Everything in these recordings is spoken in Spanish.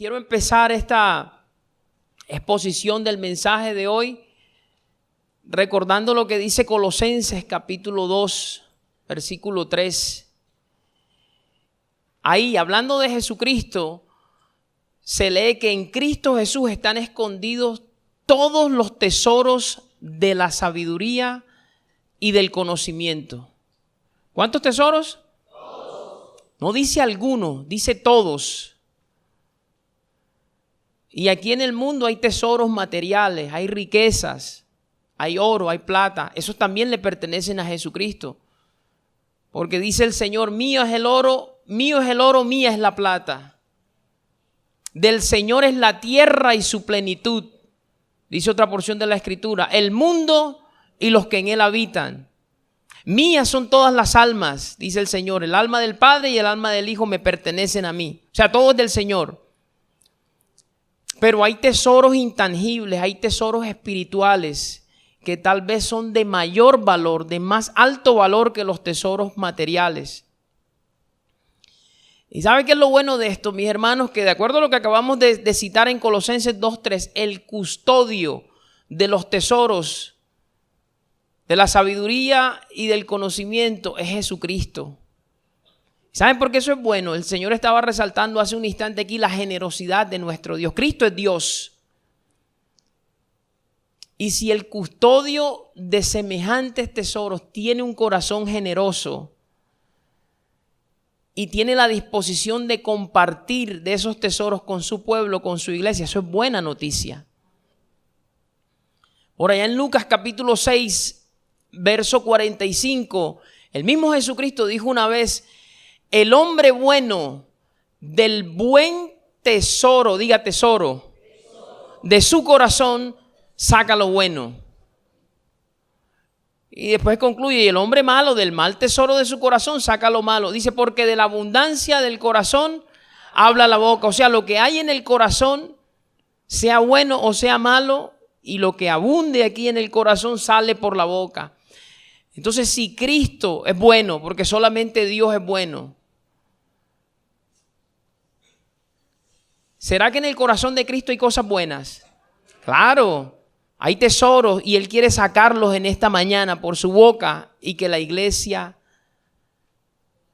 Quiero empezar esta exposición del mensaje de hoy recordando lo que dice Colosenses capítulo 2, versículo 3. Ahí, hablando de Jesucristo, se lee que en Cristo Jesús están escondidos todos los tesoros de la sabiduría y del conocimiento. ¿Cuántos tesoros? Todos. No dice alguno, dice todos. Y aquí en el mundo hay tesoros materiales, hay riquezas, hay oro, hay plata. Esos también le pertenecen a Jesucristo. Porque dice el Señor, mío es el oro, mía es la plata. Del Señor es la tierra y su plenitud. Dice otra porción de la Escritura, el mundo y los que en él habitan. Mías son todas las almas, dice el Señor. El alma del Padre y el alma del Hijo me pertenecen a mí. O sea, todo es del Señor. Pero hay tesoros intangibles, hay tesoros espirituales que tal vez son de mayor valor, de más alto valor que los tesoros materiales. ¿Y sabe qué es lo bueno de esto, mis hermanos? Que de acuerdo a lo que acabamos de citar en Colosenses 2:3, el custodio de los tesoros, de la sabiduría y del conocimiento es Jesucristo. ¿Saben por qué eso es bueno? El Señor estaba resaltando hace un instante aquí la generosidad de nuestro Dios. Cristo es Dios. Y si el custodio de semejantes tesoros tiene un corazón generoso y tiene la disposición de compartir de esos tesoros con su pueblo, con su iglesia, eso es buena noticia. Por allá en Lucas capítulo 6, verso 45, el mismo Jesucristo dijo una vez, el hombre bueno del buen tesoro, diga tesoro, de su corazón saca lo bueno. Y después concluye, y el hombre malo del mal tesoro de su corazón saca lo malo. Dice, porque de la abundancia del corazón habla la boca. O sea, lo que hay en el corazón, sea bueno o sea malo, y lo que abunde aquí en el corazón sale por la boca. Entonces, si Cristo es bueno, porque solamente Dios es bueno, ¿será que en el corazón de Cristo hay cosas buenas? Claro. Hay tesoros y Él quiere sacarlos en esta mañana por su boca y que la iglesia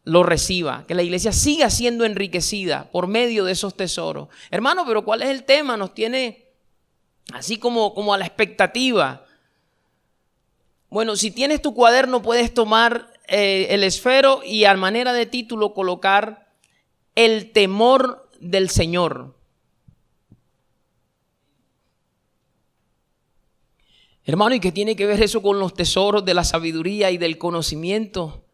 lo reciba, que la iglesia siga siendo enriquecida por medio de esos tesoros. Hermano, pero ¿cuál es el tema? Nos tiene así como a la expectativa. Bueno, si tienes tu cuaderno puedes tomar el esfero y a manera de título colocar el temor del Señor. Hermano, ¿y qué tiene que ver eso con los tesoros de la sabiduría y del conocimiento?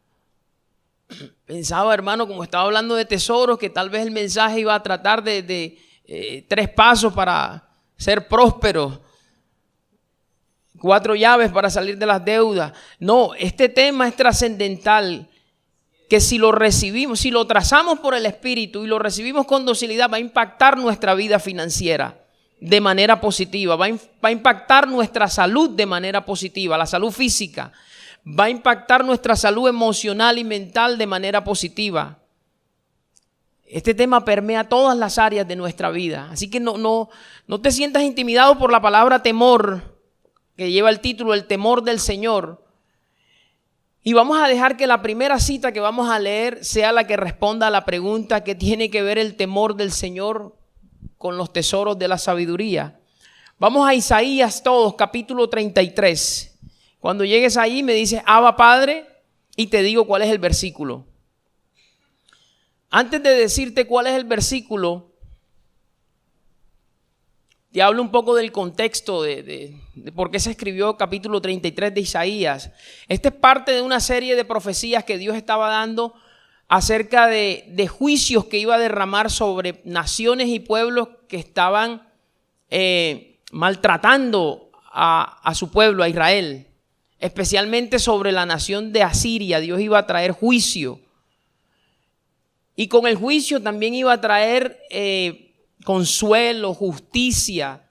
Pensaba, hermano, como estaba hablando de tesoros, que tal vez el mensaje iba a tratar de 3 pasos para ser próspero, 4 llaves para salir de las deudas. No, este tema es trascendental, que si lo recibimos, si lo trazamos por el Espíritu y lo recibimos con docilidad, va a impactar nuestra vida financiera de manera positiva, va a impactar nuestra salud de manera positiva, la salud física, va a impactar nuestra salud emocional y mental de manera positiva. Este tema permea todas las áreas de nuestra vida, así que no te sientas intimidado por la palabra temor, que lleva el título El temor del Señor. Y vamos a dejar que la primera cita que vamos a leer sea la que responda a la pregunta ¿qué tiene que ver el temor del Señor con los tesoros de la sabiduría? Vamos a Isaías todos, capítulo 33. Cuando llegues ahí me dices, Abba Padre, y te digo cuál es el versículo. Antes de decirte cuál es el versículo, te hablo un poco del contexto de por qué se escribió capítulo 33 de Isaías. Esta es parte de una serie de profecías que Dios estaba dando acerca de juicios que iba a derramar sobre naciones y pueblos que estaban maltratando a su pueblo, a Israel. Especialmente sobre la nación de Asiria, Dios iba a traer juicio. Y con el juicio también iba a traer consuelo, justicia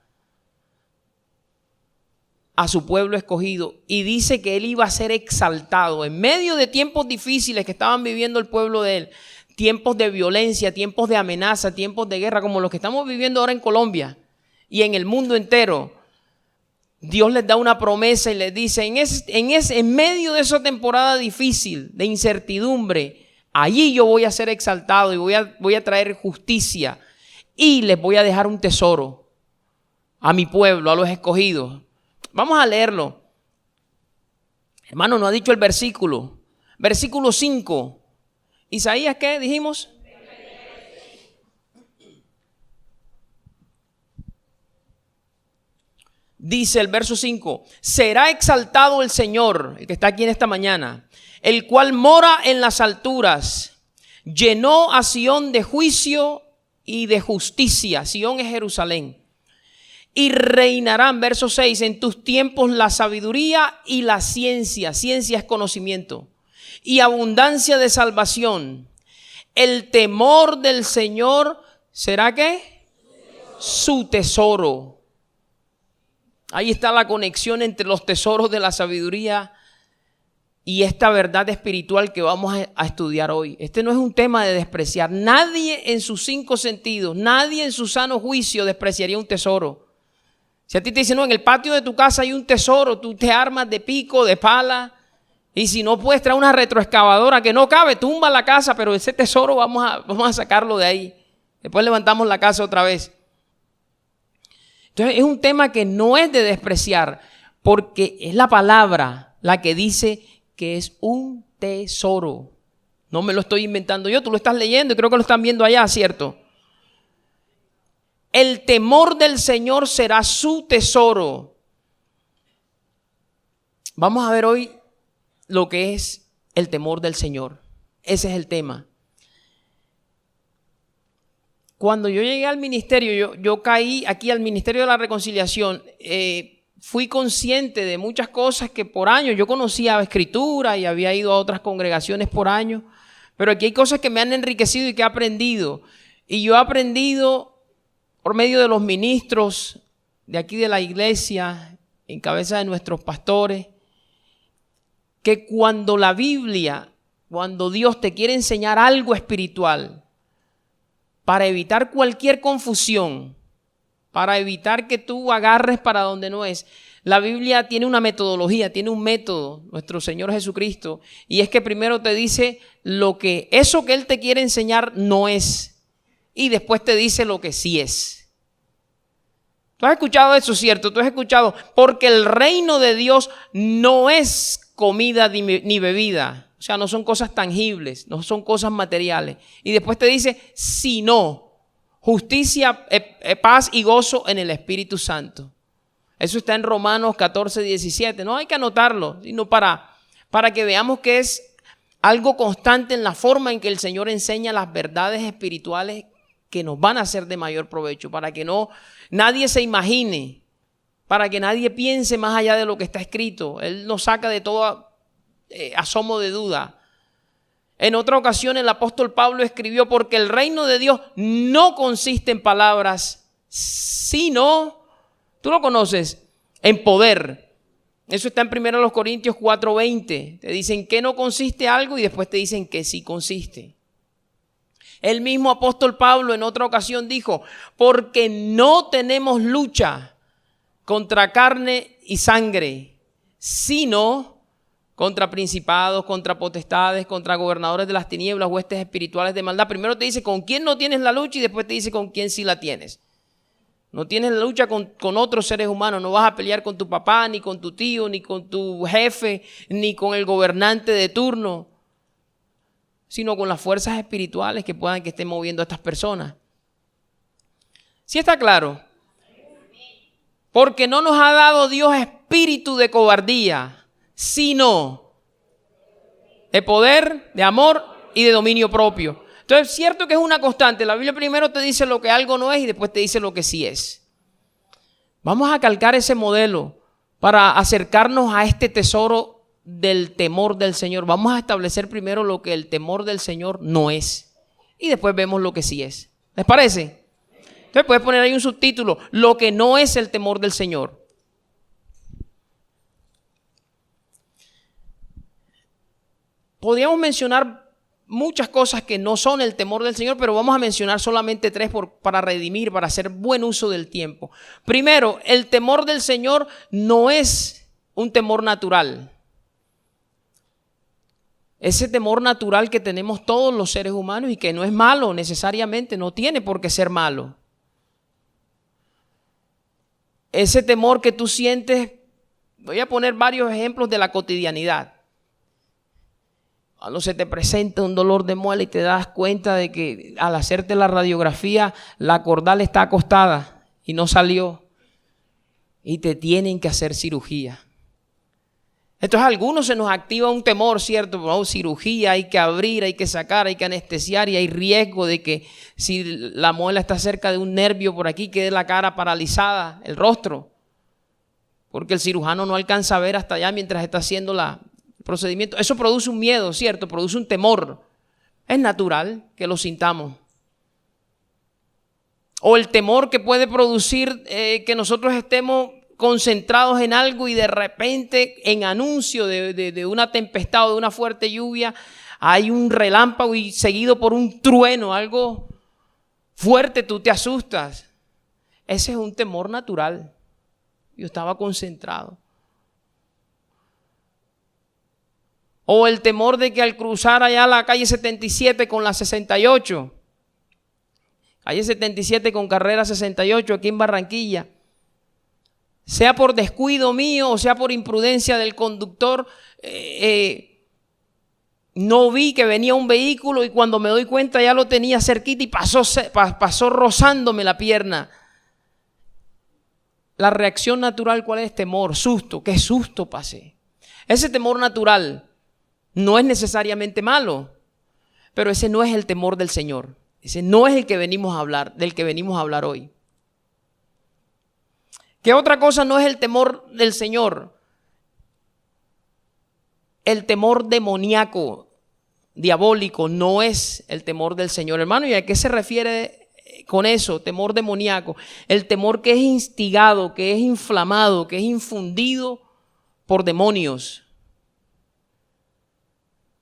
a su pueblo escogido, y dice que él iba a ser exaltado en medio de tiempos difíciles que estaban viviendo el pueblo de él. tiempos de violencia, tiempos de amenaza, tiempos de guerra, como los que estamos viviendo ahora en Colombia y en el mundo entero, Dios les da una promesa y les dice, en medio de esa temporada difícil, de incertidumbre, allí yo voy a ser exaltado y voy a traer justicia y les voy a dejar un tesoro a mi pueblo, a los escogidos. Vamos a leerlo. Hermano, no ha dicho el versículo. Versículo 5. Isaías, ¿qué dijimos? Dice el verso 5, será exaltado el Señor, el que está aquí en esta mañana, el cual mora en las alturas, llenó a Sión de juicio y de justicia. Sión es Jerusalén. Y reinarán, verso 6, en tus tiempos la sabiduría y la ciencia. Ciencia es conocimiento. Y abundancia de salvación. El temor del Señor, ¿será qué? Su tesoro. Ahí está la conexión entre los tesoros de la sabiduría y esta verdad espiritual que vamos a estudiar hoy. Este no es un tema de despreciar. Nadie en sus 5 sentidos, nadie en su sano juicio despreciaría un tesoro. Si a ti te dicen, no, en el patio de tu casa hay un tesoro, tú te armas de pico, de pala, y si no puedes traer una retroexcavadora que no cabe, tumba la casa, pero ese tesoro vamos a sacarlo de ahí. Después levantamos la casa otra vez. Entonces es un tema que no es de despreciar, porque es la palabra la que dice que es un tesoro. No me lo estoy inventando yo, tú lo estás leyendo y creo que lo están viendo allá, ¿cierto? El temor del Señor será su tesoro. Vamos a ver hoy lo que es el temor del Señor. Ese es el tema. Cuando yo llegué al ministerio, yo caí aquí al Ministerio de la Reconciliación, fui consciente de muchas cosas que por años yo conocía escritura y había ido a otras congregaciones por años, pero aquí hay cosas que me han enriquecido y que he aprendido. Y yo he aprendido por medio de los ministros de aquí de la iglesia, en cabeza de nuestros pastores, que cuando la Biblia, cuando Dios te quiere enseñar algo espiritual, para evitar cualquier confusión, para evitar que tú agarres para donde no es. La Biblia tiene una metodología, tiene un método, nuestro Señor Jesucristo, y es que primero te dice eso que Él te quiere enseñar no es, y después te dice lo que sí es. ¿Tú has escuchado eso, cierto? Tú has escuchado, porque el reino de Dios no es comida ni bebida. O sea, no son cosas tangibles, no son cosas materiales. Y después te dice, sino justicia, paz y gozo en el Espíritu Santo. Eso está en Romanos 14, 17. No hay que anotarlo, sino para que veamos que es algo constante en la forma en que el Señor enseña las verdades espirituales que nos van a ser de mayor provecho, para que nadie se imagine, para que nadie piense más allá de lo que está escrito. Él nos saca de todo asomo de duda. En otra ocasión el apóstol Pablo escribió, porque el reino de Dios no consiste en palabras, sino, tú lo conoces, en poder. Eso está en 1 Corintios 4:20. Te dicen que no consiste algo y después te dicen que sí consiste. El mismo apóstol Pablo en otra ocasión dijo, porque no tenemos lucha contra carne y sangre, sino contra principados, contra potestades, contra gobernadores de las tinieblas, huestes espirituales de maldad. Primero te dice con quién no tienes la lucha y después te dice con quién sí la tienes. No tienes la lucha con otros seres humanos. No vas a pelear con tu papá, ni con tu tío, ni con tu jefe, ni con el gobernante de turno, sino con las fuerzas espirituales que estén moviendo a estas personas. ¿Sí está claro? Porque no nos ha dado Dios espíritu de cobardía, sino de poder, de amor y de dominio propio. Entonces es cierto que es una constante. La Biblia primero te dice lo que algo no es y después te dice lo que sí es. Vamos a calcar ese modelo para acercarnos a este tesoro del temor del Señor. Vamos a establecer primero lo que el temor del Señor no es y después vemos lo que sí es. ¿Les parece? Entonces puedes poner ahí un subtítulo, lo que no es el temor del Señor. Podríamos mencionar muchas cosas que no son el temor del Señor, pero vamos a mencionar solamente 3 para redimir, para hacer buen uso del tiempo. Primero, el temor del Señor no es un temor natural. Ese temor natural que tenemos todos los seres humanos y que no es malo necesariamente, no tiene por qué ser malo. Ese temor que tú sientes, voy a poner varios ejemplos de la cotidianidad. Cuando se te presenta un dolor de muela y te das cuenta de que al hacerte la radiografía la cordal está acostada y no salió y te tienen que hacer cirugía. Entonces a algunos se nos activa un temor, ¿cierto? Oh, cirugía, hay que abrir, hay que sacar, hay que anestesiar y hay riesgo de que si la muela está cerca de un nervio por aquí quede la cara paralizada, el rostro, porque el cirujano no alcanza a ver hasta allá mientras está haciendo el procedimiento. Eso produce un miedo, ¿cierto? Produce un temor. Es natural que lo sintamos. O el temor que puede producir que nosotros estemos concentrados en algo y de repente en anuncio de una tempestad o de una fuerte lluvia hay un relámpago y seguido por un trueno, algo fuerte, tú te asustas. Ese es un temor natural. Yo estaba concentrado. O el temor de que al cruzar allá la calle 77 con la 68, calle 77 con carrera 68 aquí en Barranquilla, sea por descuido mío o sea por imprudencia del conductor, no vi que venía un vehículo y cuando me doy cuenta ya lo tenía cerquita y pasó rozándome la pierna. La reacción natural, ¿cuál es? Temor, susto. ¿Qué susto pasé? Ese temor natural no es necesariamente malo, pero ese no es el temor del Señor. Ese no es el que venimos a hablar, del que venimos a hablar hoy. ¿Qué otra cosa no es el temor del Señor? El temor demoníaco, diabólico, no es el temor del Señor, hermano. ¿Y a qué se refiere con eso? Temor demoníaco. El temor que es instigado, que es inflamado, que es infundido por demonios.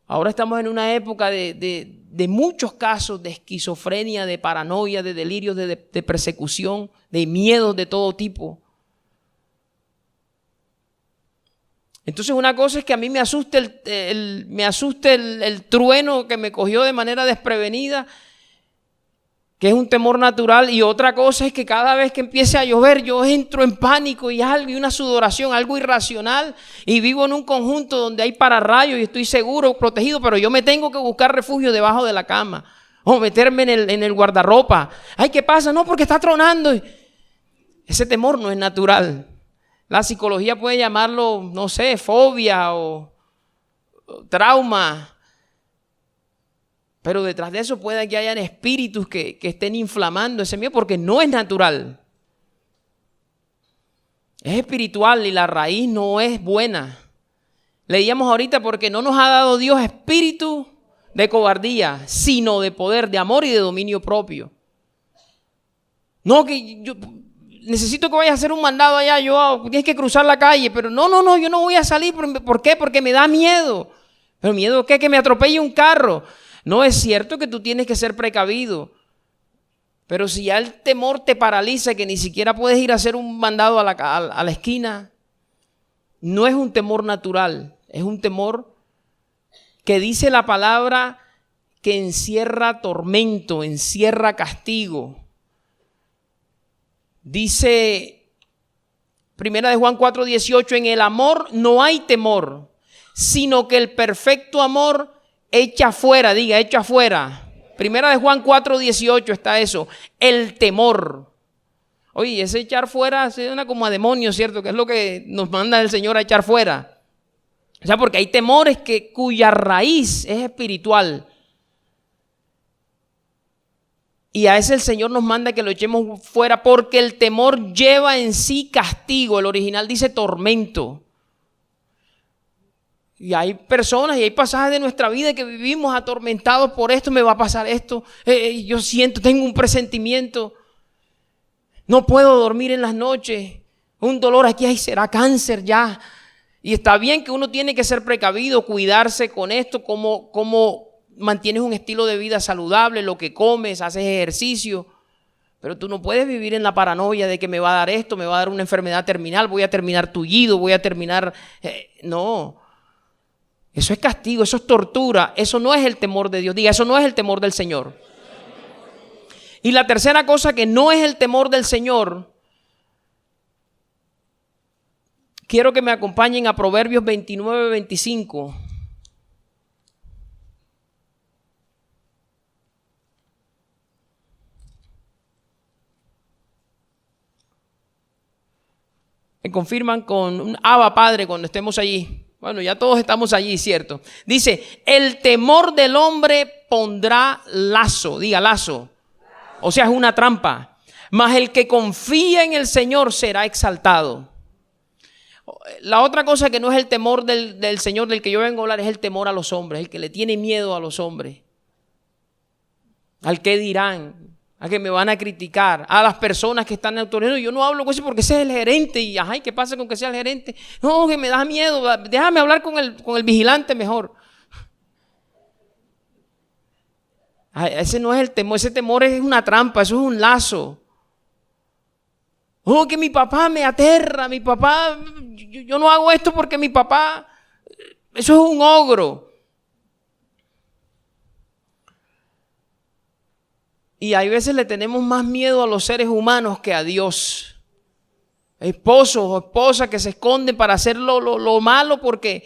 Ahora estamos en una época de muchos casos de esquizofrenia, de paranoia, de delirios, de persecución, de miedos de todo tipo. Entonces una cosa es que a mí me asuste el trueno que me cogió de manera desprevenida, que es un temor natural, y otra cosa es que cada vez que empiece a llover yo entro en pánico y una sudoración, algo irracional, y vivo en un conjunto donde hay pararrayos y estoy seguro, protegido, pero yo me tengo que buscar refugio debajo de la cama o meterme en el guardarropa. Ay, ¿qué pasa? No, porque está tronando. Ese temor no es natural. La psicología puede llamarlo, no sé, fobia o trauma. Pero detrás de eso puede que hayan espíritus que estén inflamando ese miedo porque no es natural. Es espiritual y la raíz no es buena. Leíamos ahorita porque no nos ha dado Dios espíritu de cobardía, sino de poder, de amor y de dominio propio. No, que yo necesito que vayas a hacer un mandado allá, tienes que cruzar la calle, pero no, yo no voy a salir. ¿Por qué? Porque me da miedo. ¿Pero miedo qué? Que me atropelle un carro. No, es cierto que tú tienes que ser precavido, pero si ya el temor te paraliza, que ni siquiera puedes ir a hacer un mandado a la esquina, no es un temor natural, es un temor que dice la palabra que encierra tormento, encierra castigo. Dice 1 de Juan 4:18, en el amor no hay temor, sino que el perfecto amor echa fuera, diga, echa fuera. 1 de Juan 4:18 está eso, el temor. Oye, ese echar fuera suena como a demonio, ¿cierto? Que es lo que nos manda el Señor a echar fuera. O sea, porque hay temores cuya raíz es espiritual. Y a ese el Señor nos manda que lo echemos fuera porque el temor lleva en sí castigo. El original dice tormento. Y hay personas y hay pasajes de nuestra vida que vivimos atormentados por esto, me va a pasar esto, yo siento, tengo un presentimiento, no puedo dormir en las noches, un dolor aquí, ay, será cáncer ya. Y está bien que uno tiene que ser precavido, cuidarse con esto como mantienes un estilo de vida saludable, lo que comes, haces ejercicio. Pero tú no puedes vivir en la paranoia de que me va a dar esto, me va a dar una enfermedad terminal, voy a terminar tullido, voy a terminar... no, eso es castigo, eso es tortura, eso no es el temor de Dios. Diga, eso no es el temor del Señor. Y la tercera cosa que no es el temor del Señor, quiero que me acompañen a Proverbios 29, 25. Me confirman con un Abba Padre cuando estemos allí. Bueno, ya todos estamos allí, ¿cierto? Dice, el temor del hombre pondrá lazo. Diga, lazo. O sea, es una trampa. Mas el que confía en el Señor será exaltado. La otra cosa que no es el temor del Señor del que yo vengo a hablar es el temor a los hombres. El que le tiene miedo a los hombres. Al que dirán. A que me van a criticar, a las personas que están en autoridad. Yo no hablo con eso porque ese es el gerente y ay, ¿qué pasa con que sea el gerente? No, que me da miedo, déjame hablar con el vigilante mejor. Ay, ese no es el temor, ese temor es una trampa, eso es un lazo. Oh, que mi papá me aterra, mi papá, yo no hago esto porque mi papá, eso es un ogro. Y hay veces le tenemos más miedo a los seres humanos que a Dios. Esposos o esposas que se esconden para hacer lo malo porque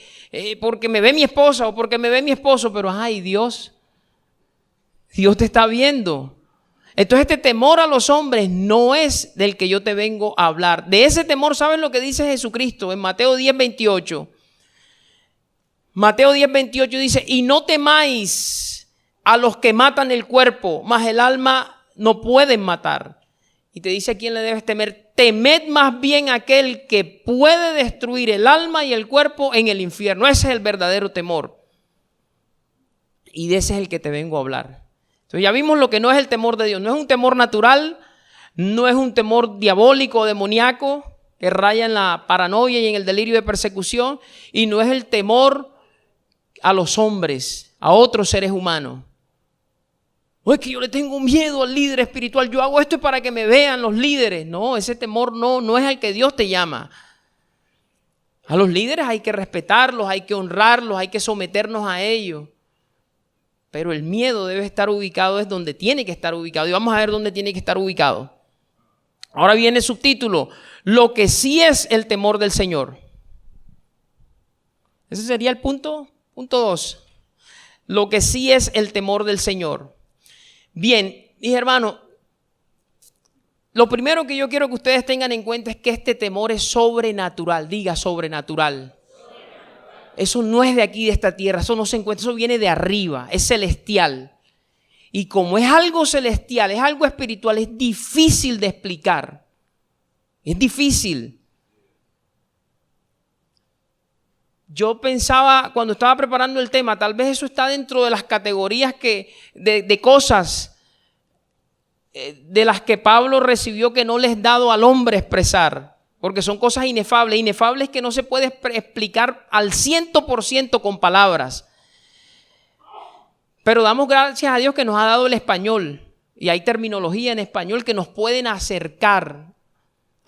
me ve mi esposa o porque me ve mi esposo. Pero ay, Dios te está viendo. Entonces este temor a los hombres no es del que yo te vengo a hablar. De ese temor, ¿saben lo que dice Jesucristo en Mateo 10, 28? Mateo 10, 28 dice, y no temáis a los que matan el cuerpo, mas el alma no pueden matar. Y te dice a quién le debes temer. Temed más bien a aquel que puede destruir el alma y el cuerpo en el infierno. Ese es el verdadero temor. Y de ese es el que te vengo a hablar. Entonces ya vimos lo que no es el temor de Dios. No es un temor natural, no es un temor diabólico o demoníaco que raya en la paranoia y en el delirio de persecución. Y no es el temor a los hombres, a otros seres humanos. O es que yo le tengo miedo al líder espiritual, yo hago esto para que me vean los líderes. No, ese temor no es al que Dios te llama. A los líderes hay que respetarlos, hay que honrarlos, hay que someternos a ellos. Pero el miedo debe estar ubicado es donde tiene que estar ubicado. Y vamos a ver dónde tiene que estar ubicado. Ahora viene el subtítulo, lo que sí es el temor del Señor. Ese sería el punto 2. Lo que sí es el temor del Señor. Bien, mis hermanos, lo primero que yo quiero que ustedes tengan en cuenta es que este temor es sobrenatural. Diga sobrenatural. Eso no es de aquí, de esta tierra, eso no se encuentra, eso viene de arriba, es celestial. Y como es algo celestial, es algo espiritual, es difícil de explicar. Es difícil. Yo pensaba, cuando estaba preparando el tema, tal vez eso está dentro de las categorías de cosas de las que Pablo recibió que no les es dado al hombre expresar, porque son cosas inefables que no se puede explicar al 100% con palabras. Pero damos gracias a Dios que nos ha dado el español, y hay terminología en español que nos pueden acercar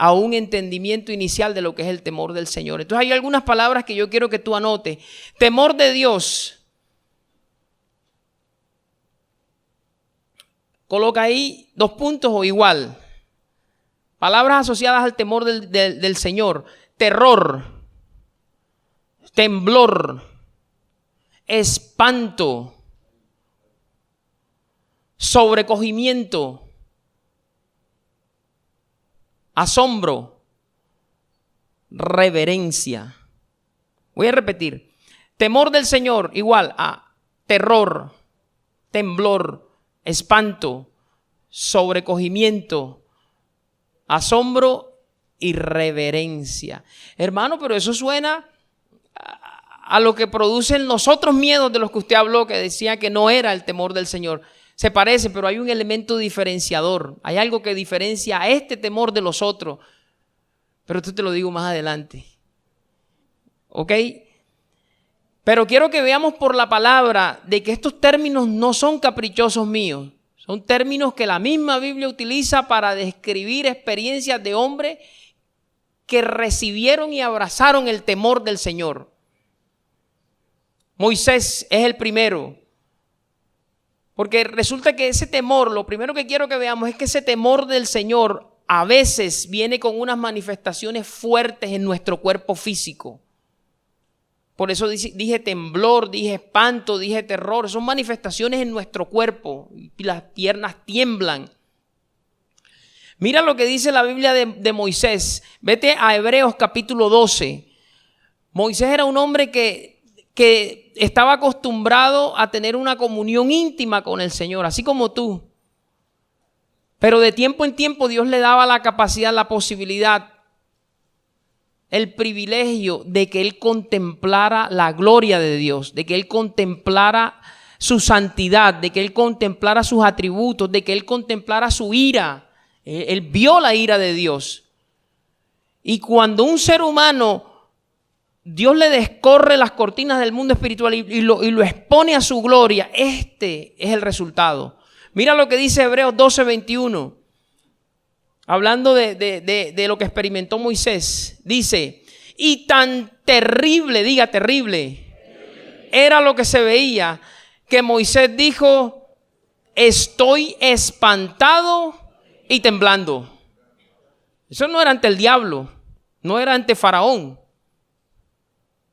a un entendimiento inicial de lo que es el temor del Señor. Entonces hay algunas palabras que yo quiero que tú anotes. Temor de Dios. Coloca ahí 2 puntos o igual. Palabras asociadas al temor del Señor. Terror, temblor, espanto, sobrecogimiento, asombro, reverencia. Voy a repetir. Temor del Señor igual a terror, temblor, espanto, sobrecogimiento, asombro y reverencia. Hermano, pero eso suena a lo que producen los otros miedos de los que usted habló, que decía que no era el temor del Señor. Se parece, pero hay un elemento diferenciador. Hay algo que diferencia a este temor de los otros. Pero esto te lo digo más adelante. ¿Ok? Pero quiero que veamos por la palabra de que estos términos no son caprichosos míos. Son términos que la misma Biblia utiliza para describir experiencias de hombres que recibieron y abrazaron el temor del Señor. Moisés es el primero. Porque resulta que ese temor, lo primero que quiero que veamos es que ese temor del Señor a veces viene con unas manifestaciones fuertes en nuestro cuerpo físico. Por eso dije temblor, dije espanto, dije terror. Son manifestaciones en nuestro cuerpo y las piernas tiemblan. Mira lo que dice la Biblia de Moisés. Vete a Hebreos capítulo 12. Moisés era un hombre que estaba acostumbrado a tener una comunión íntima con el Señor, así como tú. Pero de tiempo en tiempo Dios le daba la capacidad, la posibilidad, el privilegio de que él contemplara la gloria de Dios, de que él contemplara su santidad, de que él contemplara sus atributos, de que él contemplara su ira. Él vio la ira de Dios. Y cuando un ser humano, Dios le descorre las cortinas del mundo espiritual y lo expone a su gloria, este es el resultado. Mira lo que dice Hebreos 12:21. Hablando de lo que experimentó Moisés. Dice, y tan terrible, diga terrible, era lo que se veía, que Moisés dijo, estoy espantado y temblando. Eso no era ante el diablo, no era ante Faraón.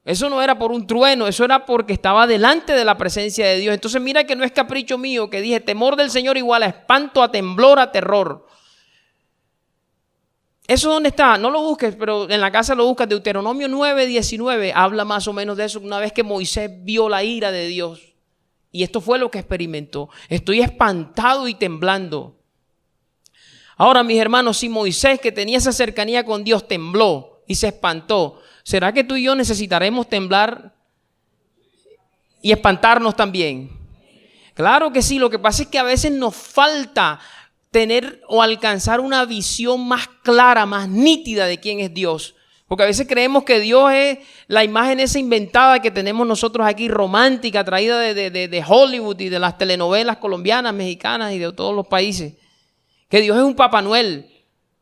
Eso no era por un trueno, eso era porque estaba delante de la presencia de Dios. Entonces mira que no es capricho mío, que dije temor del Señor igual a espanto, a temblor, a terror. ¿Eso dónde está? No lo busques, pero en la casa lo buscas. Deuteronomio 9:19 habla más o menos de eso. Una vez que Moisés vio la ira de Dios. Y esto fue lo que experimentó. Estoy espantado y temblando. Ahora, mis hermanos, si Moisés, que tenía esa cercanía con Dios, tembló y se espantó, ¿será que tú y yo necesitaremos temblar y espantarnos también? Claro que sí. Lo que pasa es que a veces nos falta tener o alcanzar una visión más clara, más nítida de quién es Dios. Porque a veces creemos que Dios es la imagen esa inventada que tenemos nosotros aquí, romántica, traída de Hollywood y de las telenovelas colombianas, mexicanas y de todos los países. Que Dios es un Papá Noel,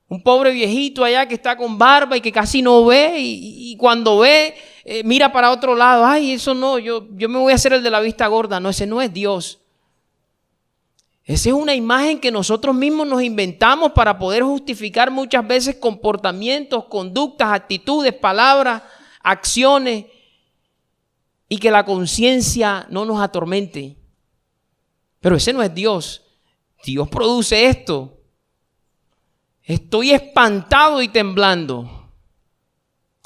un pobre viejito allá que está con barba y que casi no ve y cuando ve, mira para otro lado. Ay, eso no, yo me voy a hacer el de la vista gorda. No, ese no es Dios. Esa es una imagen que nosotros mismos nos inventamos para poder justificar muchas veces comportamientos, conductas, actitudes, palabras, acciones y que la conciencia no nos atormente. Pero ese no es Dios. Dios produce esto. Estoy espantado y temblando.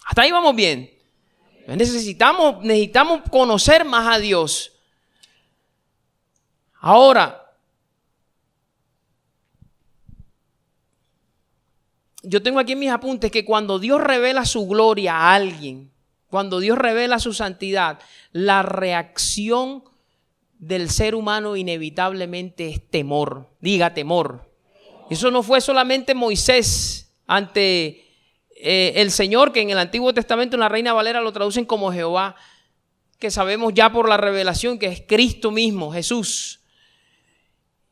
Hasta ahí vamos bien. Necesitamos conocer más a Dios. Ahora, yo tengo aquí en mis apuntes que cuando Dios revela su gloria a alguien, cuando Dios revela su santidad, la reacción del ser humano inevitablemente es temor. Diga temor. Eso no fue solamente Moisés ante el Señor, que en el Antiguo Testamento en la Reina Valera lo traducen como Jehová, que sabemos ya por la revelación que es Cristo mismo, Jesús.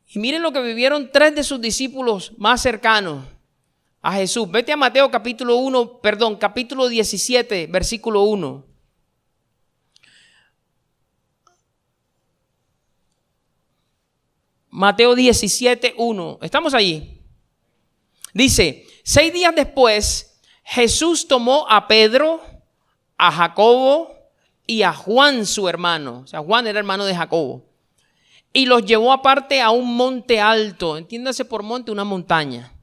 Y miren lo que vivieron tres de sus discípulos más cercanos a Jesús. Vete a Mateo capítulo 17, versículo 1. Mateo 17, 1. ¿Estamos allí? Dice, 6 días después, Jesús tomó a Pedro, a Jacobo y a Juan su hermano. O sea, Juan era hermano de Jacobo. Y los llevó aparte a un monte alto. Entiéndase por monte, una montaña.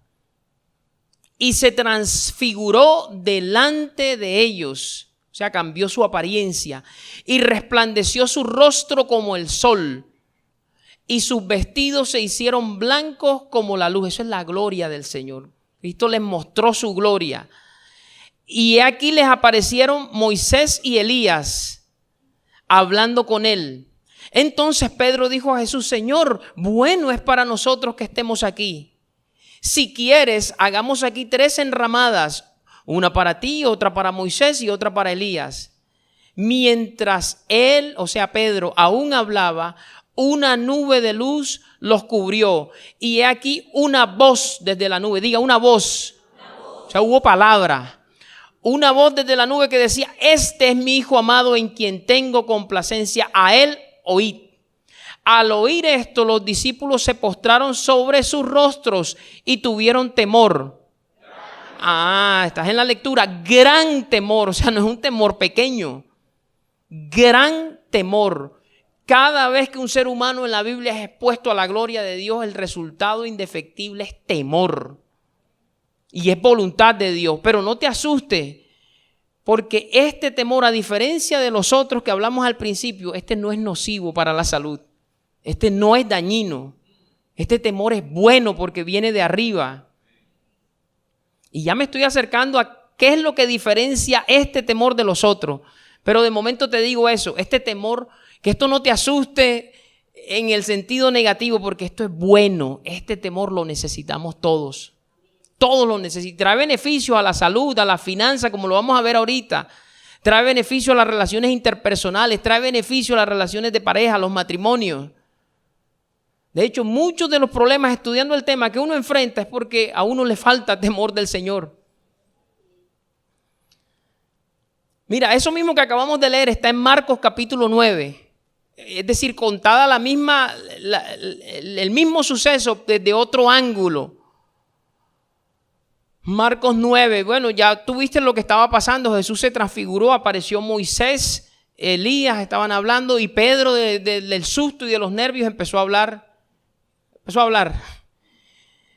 Y se transfiguró delante de ellos. O sea, cambió su apariencia. Y resplandeció su rostro como el sol. Y sus vestidos se hicieron blancos como la luz. Eso es la gloria del Señor. Cristo les mostró su gloria. Y aquí les aparecieron Moisés y Elías hablando con él. Entonces Pedro dijo a Jesús, Señor, bueno es para nosotros que estemos aquí. Si quieres, hagamos aquí 3 enramadas, una para ti, otra para Moisés y otra para Elías. Mientras él, o sea Pedro, aún hablaba, una nube de luz los cubrió. Y he aquí una voz desde la nube. Diga, una voz. O sea, hubo palabra. Una voz desde la nube que decía: este es mi Hijo amado en quien tengo complacencia, a él oíd. Al oír esto, los discípulos se postraron sobre sus rostros y tuvieron temor. Estás en la lectura. Gran temor, o sea, no es un temor pequeño. Gran temor. Cada vez que un ser humano en la Biblia es expuesto a la gloria de Dios, el resultado indefectible es temor. Y es voluntad de Dios. Pero no te asustes, porque este temor, a diferencia de los otros que hablamos al principio, este no es nocivo para la salud. Este no es dañino. Este temor es bueno porque viene de arriba. Y ya me estoy acercando a qué es lo que diferencia este temor de los otros. Pero de momento te digo eso, este temor, que esto no te asuste en el sentido negativo, porque esto es bueno. Este temor lo necesitamos todos. Todos lo necesitan. Trae beneficios a la salud, a la finanza, como lo vamos a ver ahorita. Trae beneficios a las relaciones interpersonales, trae beneficios a las relaciones de pareja, a los matrimonios. De hecho, muchos de los problemas estudiando el tema que uno enfrenta es porque a uno le falta temor del Señor. Mira, eso mismo que acabamos de leer está en Marcos capítulo 9. Es decir, contada el mismo suceso desde otro ángulo. Marcos 9, bueno, ya tú viste lo que estaba pasando. Jesús se transfiguró, apareció Moisés, Elías, estaban hablando, y Pedro del susto y de los nervios empezó a hablar.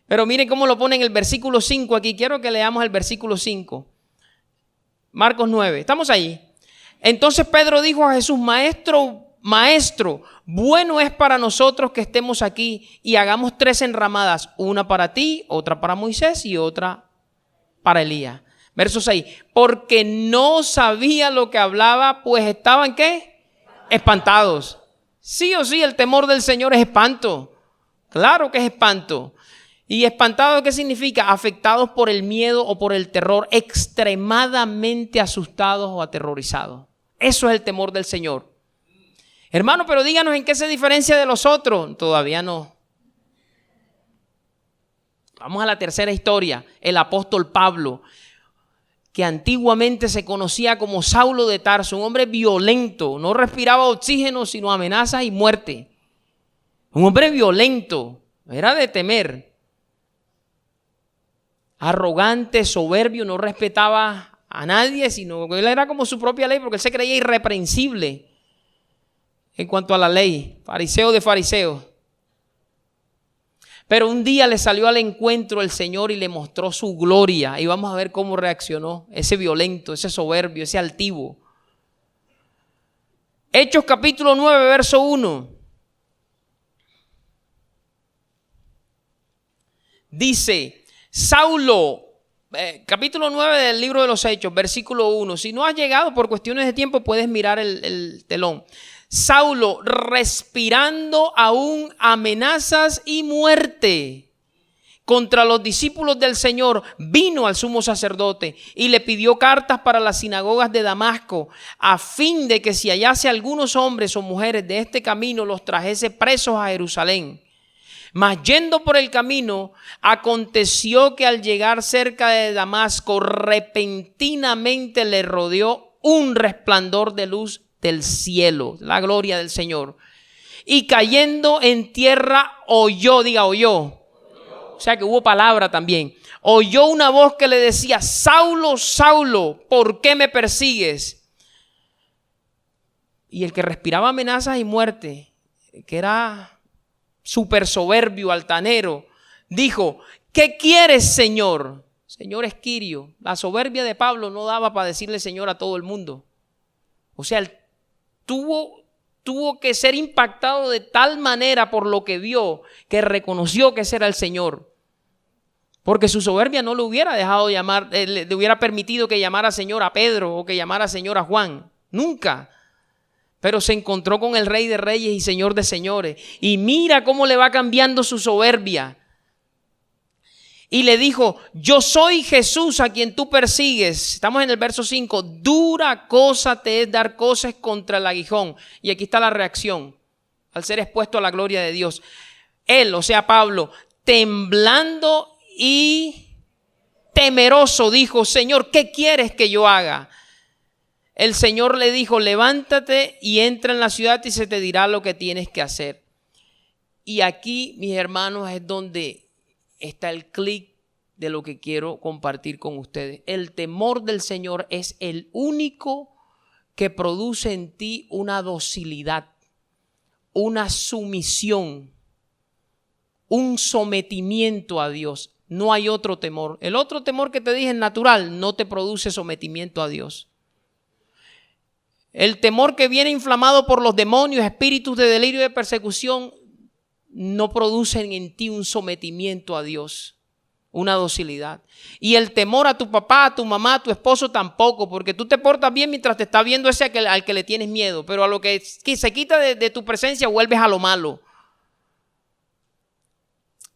Pero miren cómo lo pone en el versículo 5 aquí. Quiero que leamos el versículo 5. Marcos 9, estamos ahí. Entonces Pedro dijo a Jesús: Maestro, bueno es para nosotros que estemos aquí y hagamos 3 enramadas, una para ti, otra para Moisés y otra para Elías. Verso 6, porque no sabía lo que hablaba, pues estaban, ¿qué? Espantados. Sí o sí, el temor del Señor es espanto. Claro que es espanto. ¿Y espantado qué significa? Afectados por el miedo o por el terror, extremadamente asustados o aterrorizados. Eso es el temor del Señor. Hermano, pero díganos en qué se diferencia de los otros. Todavía no. Vamos a la tercera historia. El apóstol Pablo, que antiguamente se conocía como Saulo de Tarso, un hombre violento, no respiraba oxígeno sino amenazas y muerte. Un hombre violento, era de temer. Arrogante, soberbio, no respetaba a nadie, sino que él era como su propia ley, porque él se creía irreprensible en cuanto a la ley, fariseo de fariseos. Pero un día le salió al encuentro el Señor y le mostró su gloria. Y vamos a ver cómo reaccionó ese violento, ese soberbio, ese altivo. Hechos capítulo 9, verso 1. Dice: Saulo, capítulo 9 del libro de los Hechos, versículo 1. Si no has llegado por cuestiones de tiempo, puedes mirar el telón. Saulo, respirando aún amenazas y muerte contra los discípulos del Señor, vino al sumo sacerdote y le pidió cartas para las sinagogas de Damasco, a fin de que si hallase algunos hombres o mujeres de este camino, los trajese presos a Jerusalén. Mas yendo por el camino, aconteció que al llegar cerca de Damasco, repentinamente le rodeó un resplandor de luz del cielo, la gloria del Señor. Y cayendo en tierra oyó, diga oyó. O sea que hubo palabra también. Oyó una voz que le decía: Saulo, Saulo, ¿por qué me persigues? Y el que respiraba amenazas y muerte, que era súper soberbio, altanero, dijo: ¿qué quieres, Señor? Señor es Quirio. La soberbia de Pablo no daba para decirle Señor a todo el mundo. O sea, él tuvo que ser impactado de tal manera por lo que vio, que reconoció que ese era el Señor. Porque su soberbia no le hubiera dejado llamar, le hubiera permitido que llamara Señor a Pedro o que llamara Señor a Juan. Nunca. Pero se encontró con el Rey de Reyes y Señor de Señores. Y mira cómo le va cambiando su soberbia. y le dijo: yo soy Jesús a quien tú persigues. Estamos en el verso 5. Dura cosa te es dar cosas contra el aguijón. Y aquí está la reacción al ser expuesto a la gloria de Dios. Él, o sea Pablo, temblando y temeroso, dijo: Señor, ¿qué quieres que yo haga? El Señor le dijo: levántate y entra en la ciudad y se te dirá lo que tienes que hacer. Y aquí, mis hermanos, es donde está el clic de lo que quiero compartir con ustedes. El temor del Señor es el único que produce en ti una docilidad, una sumisión, un sometimiento a Dios. No hay otro temor. El otro temor que te dije es natural, no te produce sometimiento a Dios. El temor que viene inflamado por los demonios, espíritus de delirio y de persecución, no producen en ti un sometimiento a Dios, una docilidad. Y el temor a tu papá, a tu mamá, a tu esposo tampoco, porque tú te portas bien mientras te está viendo ese al que le tienes miedo, pero a lo que se quita de tu presencia vuelves a lo malo.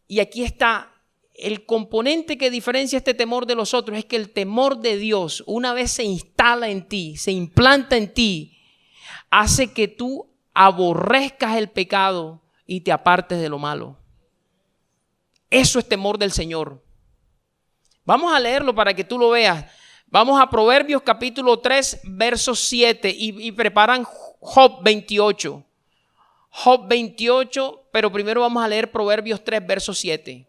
Y aquí está el componente que diferencia este temor de los otros, es que el temor de Dios, una vez se instala en ti, se implanta en ti, hace que tú aborrezcas el pecado y te apartes de lo malo. Eso es temor del Señor. Vamos a leerlo para que tú lo veas. Vamos a Proverbios capítulo 3, verso 7 y preparan Job 28. Job 28, pero primero vamos a leer Proverbios 3, verso 7.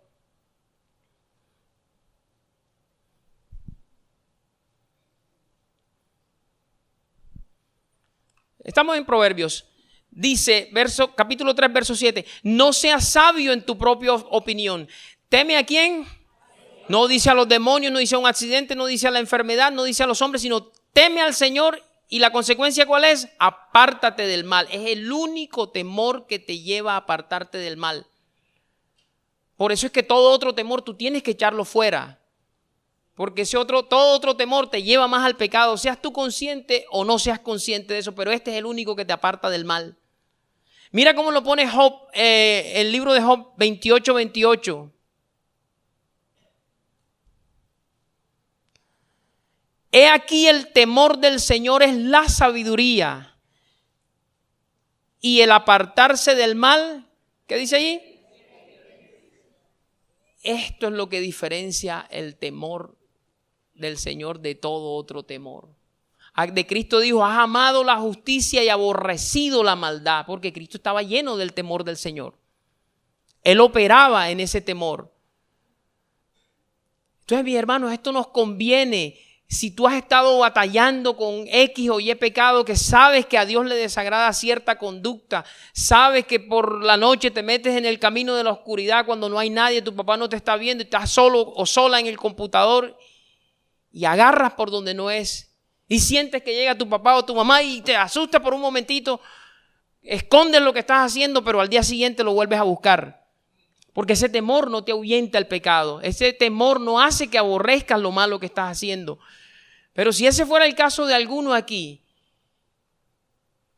Estamos en Proverbios. Dice, capítulo 3, verso 7. No seas sabio en tu propia opinión. ¿Teme a quién? No dice a los demonios, no dice a un accidente, no dice a la enfermedad, no dice a los hombres, sino teme al Señor. ¿Y la consecuencia cuál es? Apártate del mal. Es el único temor que te lleva a apartarte del mal. Por eso es que todo otro temor tú tienes que echarlo fuera. Porque todo otro temor te lleva más al pecado, seas tú consciente o no seas consciente de eso, pero este es el único que te aparta del mal. Mira cómo lo pone Job, el libro de Job 28, 28. He aquí el temor del Señor es la sabiduría y el apartarse del mal, ¿qué dice allí? Esto es lo que diferencia el temor del Señor de todo otro temor. De Cristo dijo: has amado la justicia y aborrecido la maldad, porque Cristo estaba lleno del temor del Señor. Él operaba en ese temor. Entonces, mis hermanos, esto nos conviene. Si tú has estado batallando con X o Y pecado, que sabes que a Dios le desagrada cierta conducta, sabes que por la noche te metes en el camino de la oscuridad cuando no hay nadie, tu papá no te está viendo y estás solo o sola en el computador y agarras por donde no es y sientes que llega tu papá o tu mamá y te asusta por un momentito, escondes lo que estás haciendo, pero al día siguiente lo vuelves a buscar. Porque ese temor no te ahuyenta el pecado, ese temor no hace que aborrezcas lo malo que estás haciendo. Pero si ese fuera el caso de alguno aquí,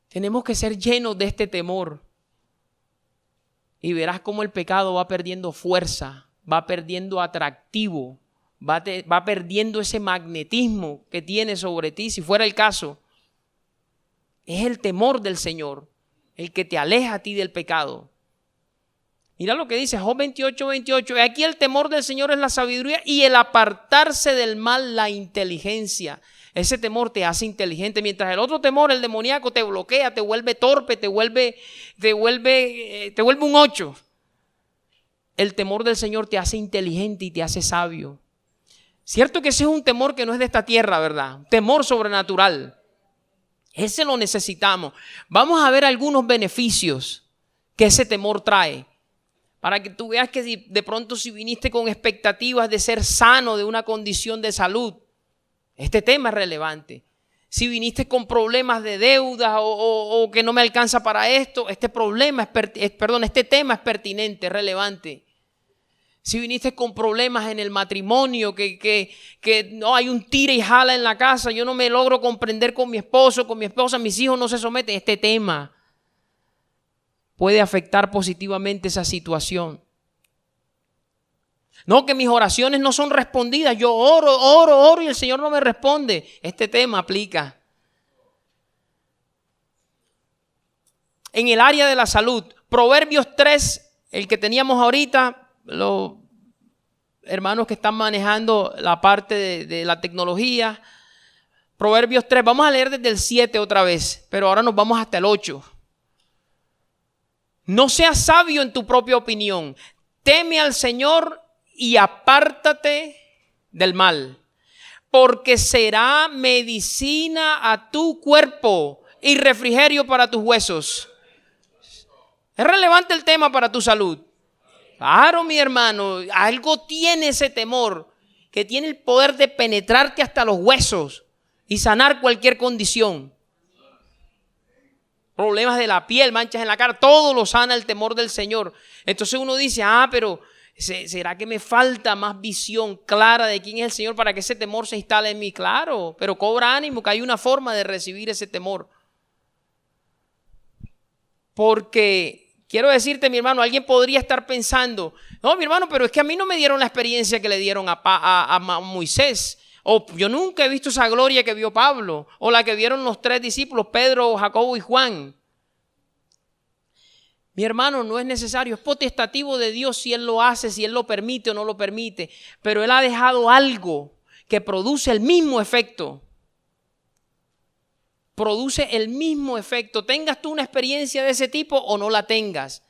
tenemos que ser llenos de este temor. Y verás cómo el pecado va perdiendo fuerza, va perdiendo atractivo, va perdiendo ese magnetismo que tiene sobre ti. Si fuera el caso, es el temor del Señor el que te aleja a ti del pecado. Mira lo que dice Job 28, 28. Aquí el temor del Señor es la sabiduría y el apartarse del mal la inteligencia. Ese temor te hace inteligente, mientras el otro temor, el demoníaco, te bloquea, te vuelve torpe, te vuelve un 8. El temor del Señor te hace inteligente y te hace sabio. Cierto que ese es un temor que no es de esta tierra, ¿verdad? Un temor sobrenatural. Ese lo necesitamos. Vamos a ver algunos beneficios que ese temor trae. Para que tú veas que de pronto si viniste con expectativas de ser sano de una condición de salud, este tema es relevante. Si viniste con problemas de deuda o que no me alcanza para esto, este tema es pertinente, es relevante. Si viniste con problemas en el matrimonio, que no hay un tira y jala en la casa, yo no me logro comprender con mi esposo, con mi esposa, mis hijos no se someten, este tema puede afectar positivamente esa situación. No, que mis oraciones no son respondidas. Yo oro y el Señor no me responde. Este tema aplica. En el área de la salud, Proverbios 3, el que teníamos ahorita, los hermanos que están manejando la parte de la tecnología. Proverbios 3, vamos a leer desde el 7 otra vez, pero ahora nos vamos hasta el 8. No seas sabio en tu propia opinión. Teme al Señor y apártate del mal, porque será medicina a tu cuerpo y refrigerio para tus huesos. ¿Es relevante el tema para tu salud? Claro, mi hermano, algo tiene ese temor que tiene el poder de penetrarte hasta los huesos y sanar cualquier condición. Problemas de la piel, manchas en la cara, todo lo sana el temor del Señor. Entonces uno dice, pero ¿será que me falta más visión clara de quién es el Señor para que ese temor se instale en mí? Claro, pero cobra ánimo que hay una forma de recibir ese temor. Porque quiero decirte, mi hermano, alguien podría estar pensando, no, mi hermano, pero es que a mí no me dieron la experiencia que le dieron a Moisés. O yo nunca he visto esa gloria que vio Pablo, o la que vieron los 3 discípulos, Pedro, Jacobo y Juan. Mi hermano, no es necesario, es potestativo de Dios si Él lo hace, si Él lo permite o no lo permite. Pero Él ha dejado algo que produce el mismo efecto. Produce el mismo efecto. Tengas tú una experiencia de ese tipo o no la tengas.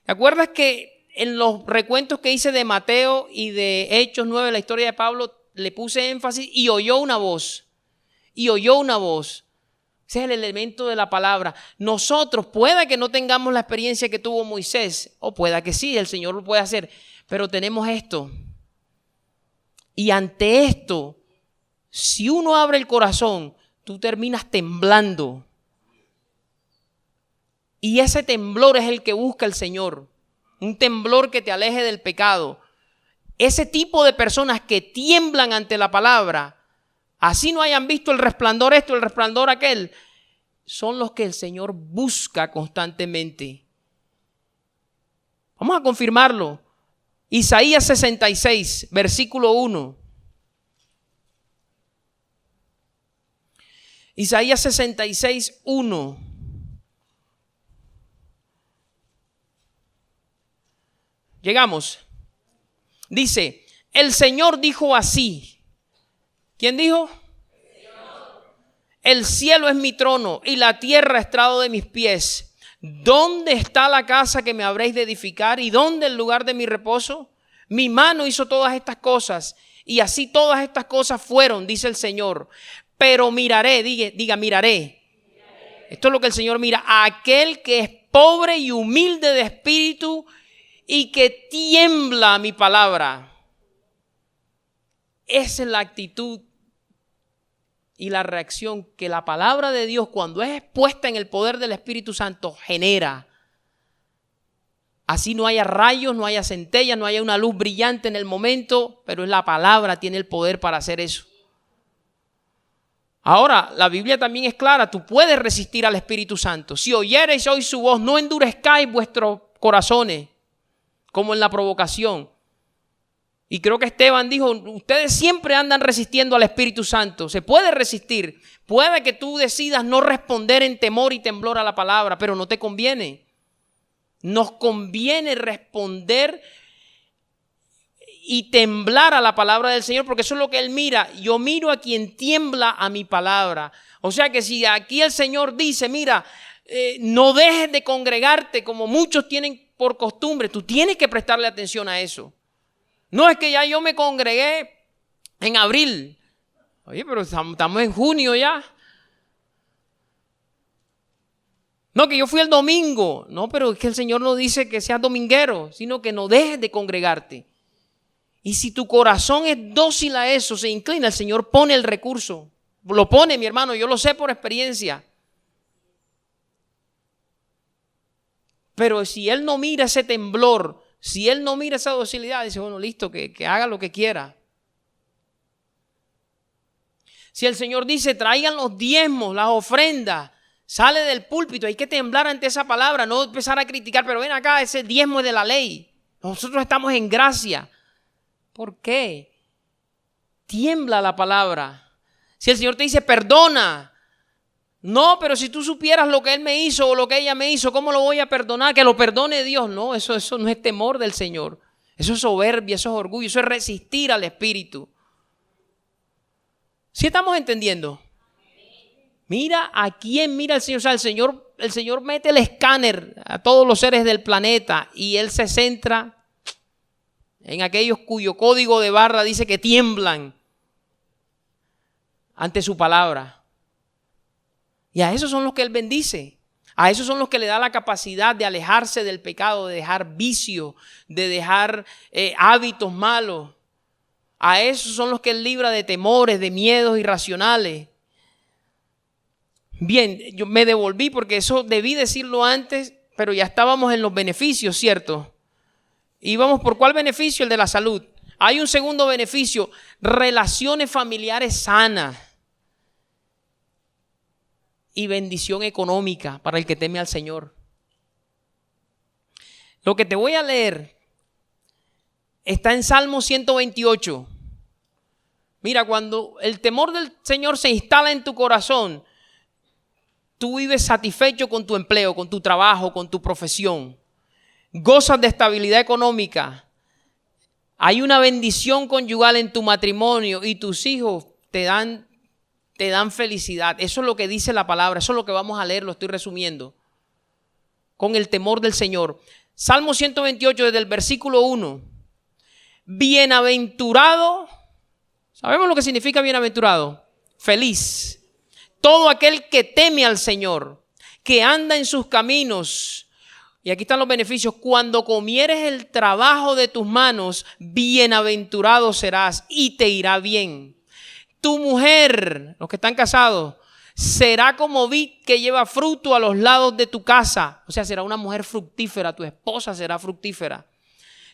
¿Te acuerdas que en los recuentos que hice de Mateo y de Hechos 9, la historia de Pablo, le puse énfasis y oyó una voz? Y oyó una voz. Ese es el elemento de la palabra. Nosotros pueda que no tengamos la experiencia que tuvo Moisés, o pueda que sí, el Señor lo puede hacer, pero tenemos esto. Y ante esto, si uno abre el corazón, tú terminas temblando. Y ese temblor es el que busca el Señor. Un temblor que te aleje del pecado. Ese tipo de personas que tiemblan ante la palabra, así no hayan visto el resplandor esto, el resplandor aquel, son los que el Señor busca constantemente. Vamos a confirmarlo. Isaías 66, versículo 1. Isaías 66, 1. Llegamos. Dice, el Señor dijo así. ¿Quién dijo? El cielo es mi trono y la tierra estrado de mis pies. ¿Dónde está la casa que me habréis de edificar y dónde el lugar de mi reposo? Mi mano hizo todas estas cosas y así todas estas cosas fueron, dice el Señor. Pero miraré, diga miraré. Esto es lo que el Señor mira. A aquel que es pobre y humilde de espíritu y que tiembla a mi palabra. Esa es la actitud y la reacción que la palabra de Dios, cuando es expuesta en el poder del Espíritu Santo, genera. Así no haya rayos, no haya centellas, no haya una luz brillante en el momento, pero es la palabra, tiene el poder para hacer eso. Ahora, la Biblia también es clara, tú puedes resistir al Espíritu Santo. Si oyereis hoy su voz, no endurezcáis vuestros corazones, como en la provocación. Y creo que Esteban dijo, ustedes siempre andan resistiendo al Espíritu Santo. Se puede resistir. Puede que tú decidas no responder en temor y temblor a la palabra, pero no te conviene. Nos conviene responder y temblar a la palabra del Señor, porque eso es lo que Él mira. Yo miro a quien tiembla a mi palabra. O sea que si aquí el Señor dice, mira, no dejes de congregarte como muchos tienen por costumbre, tú tienes que prestarle atención a eso. No es que ya yo me congregué en abril. Oye, pero estamos en junio ya. No, que yo fui el domingo. No, pero es que el Señor no dice que seas dominguero, sino que no dejes de congregarte. Y si tu corazón es dócil a eso, se inclina, el Señor pone el recurso. Lo pone, mi hermano, yo lo sé por experiencia. Pero si Él no mira ese temblor, si Él no mira esa docilidad, dice, bueno, listo, que haga lo que quiera. Si el Señor dice, traigan los diezmos, las ofrendas, sale del púlpito, hay que temblar ante esa palabra, no empezar a criticar, pero ven acá, ese diezmo es de la ley. Nosotros estamos en gracia. ¿Por qué? Tiembla la palabra. Si el Señor te dice perdona, no, pero si tú supieras lo que Él me hizo o lo que ella me hizo, ¿cómo lo voy a perdonar? Que lo perdone Dios. No, eso no es temor del Señor. Eso es soberbia, eso es orgullo, eso es resistir al Espíritu. ¿Sí estamos entendiendo? Mira a quién mira el Señor. O sea, el Señor mete el escáner a todos los seres del planeta y Él se centra en aquellos cuyo código de barra dice que tiemblan ante su palabra. Y a esos son los que Él bendice. A esos son los que le da la capacidad de alejarse del pecado, de dejar vicio, de dejar hábitos malos. A esos son los que Él libra de temores, de miedos irracionales. Bien, yo me devolví porque eso debí decirlo antes, pero ya estábamos en los beneficios, ¿cierto? Y vamos por ¿cuál beneficio? El de la salud. Hay un segundo beneficio, relaciones familiares sanas y bendición económica para el que teme al Señor. Lo que te voy a leer está en Salmo 128. Mira, cuando el temor del Señor se instala en tu corazón, tú vives satisfecho con tu empleo, con tu trabajo, con tu profesión. Gozas de estabilidad económica. Hay una bendición conyugal en tu matrimonio y tus hijos te dan felicidad. Eso es lo que dice la palabra. Eso es lo que vamos a leer, lo estoy resumiendo. Con el temor del Señor. Salmo 128 desde el versículo 1. Bienaventurado. ¿Sabemos lo que significa bienaventurado? Feliz. Todo aquel que teme al Señor, que anda en sus caminos. Y aquí están los beneficios. Cuando comieres el trabajo de tus manos, bienaventurado serás y te irá bien. Tu mujer, los que están casados, será como vid que lleva fruto a los lados de tu casa. O sea, será una mujer fructífera, tu esposa será fructífera.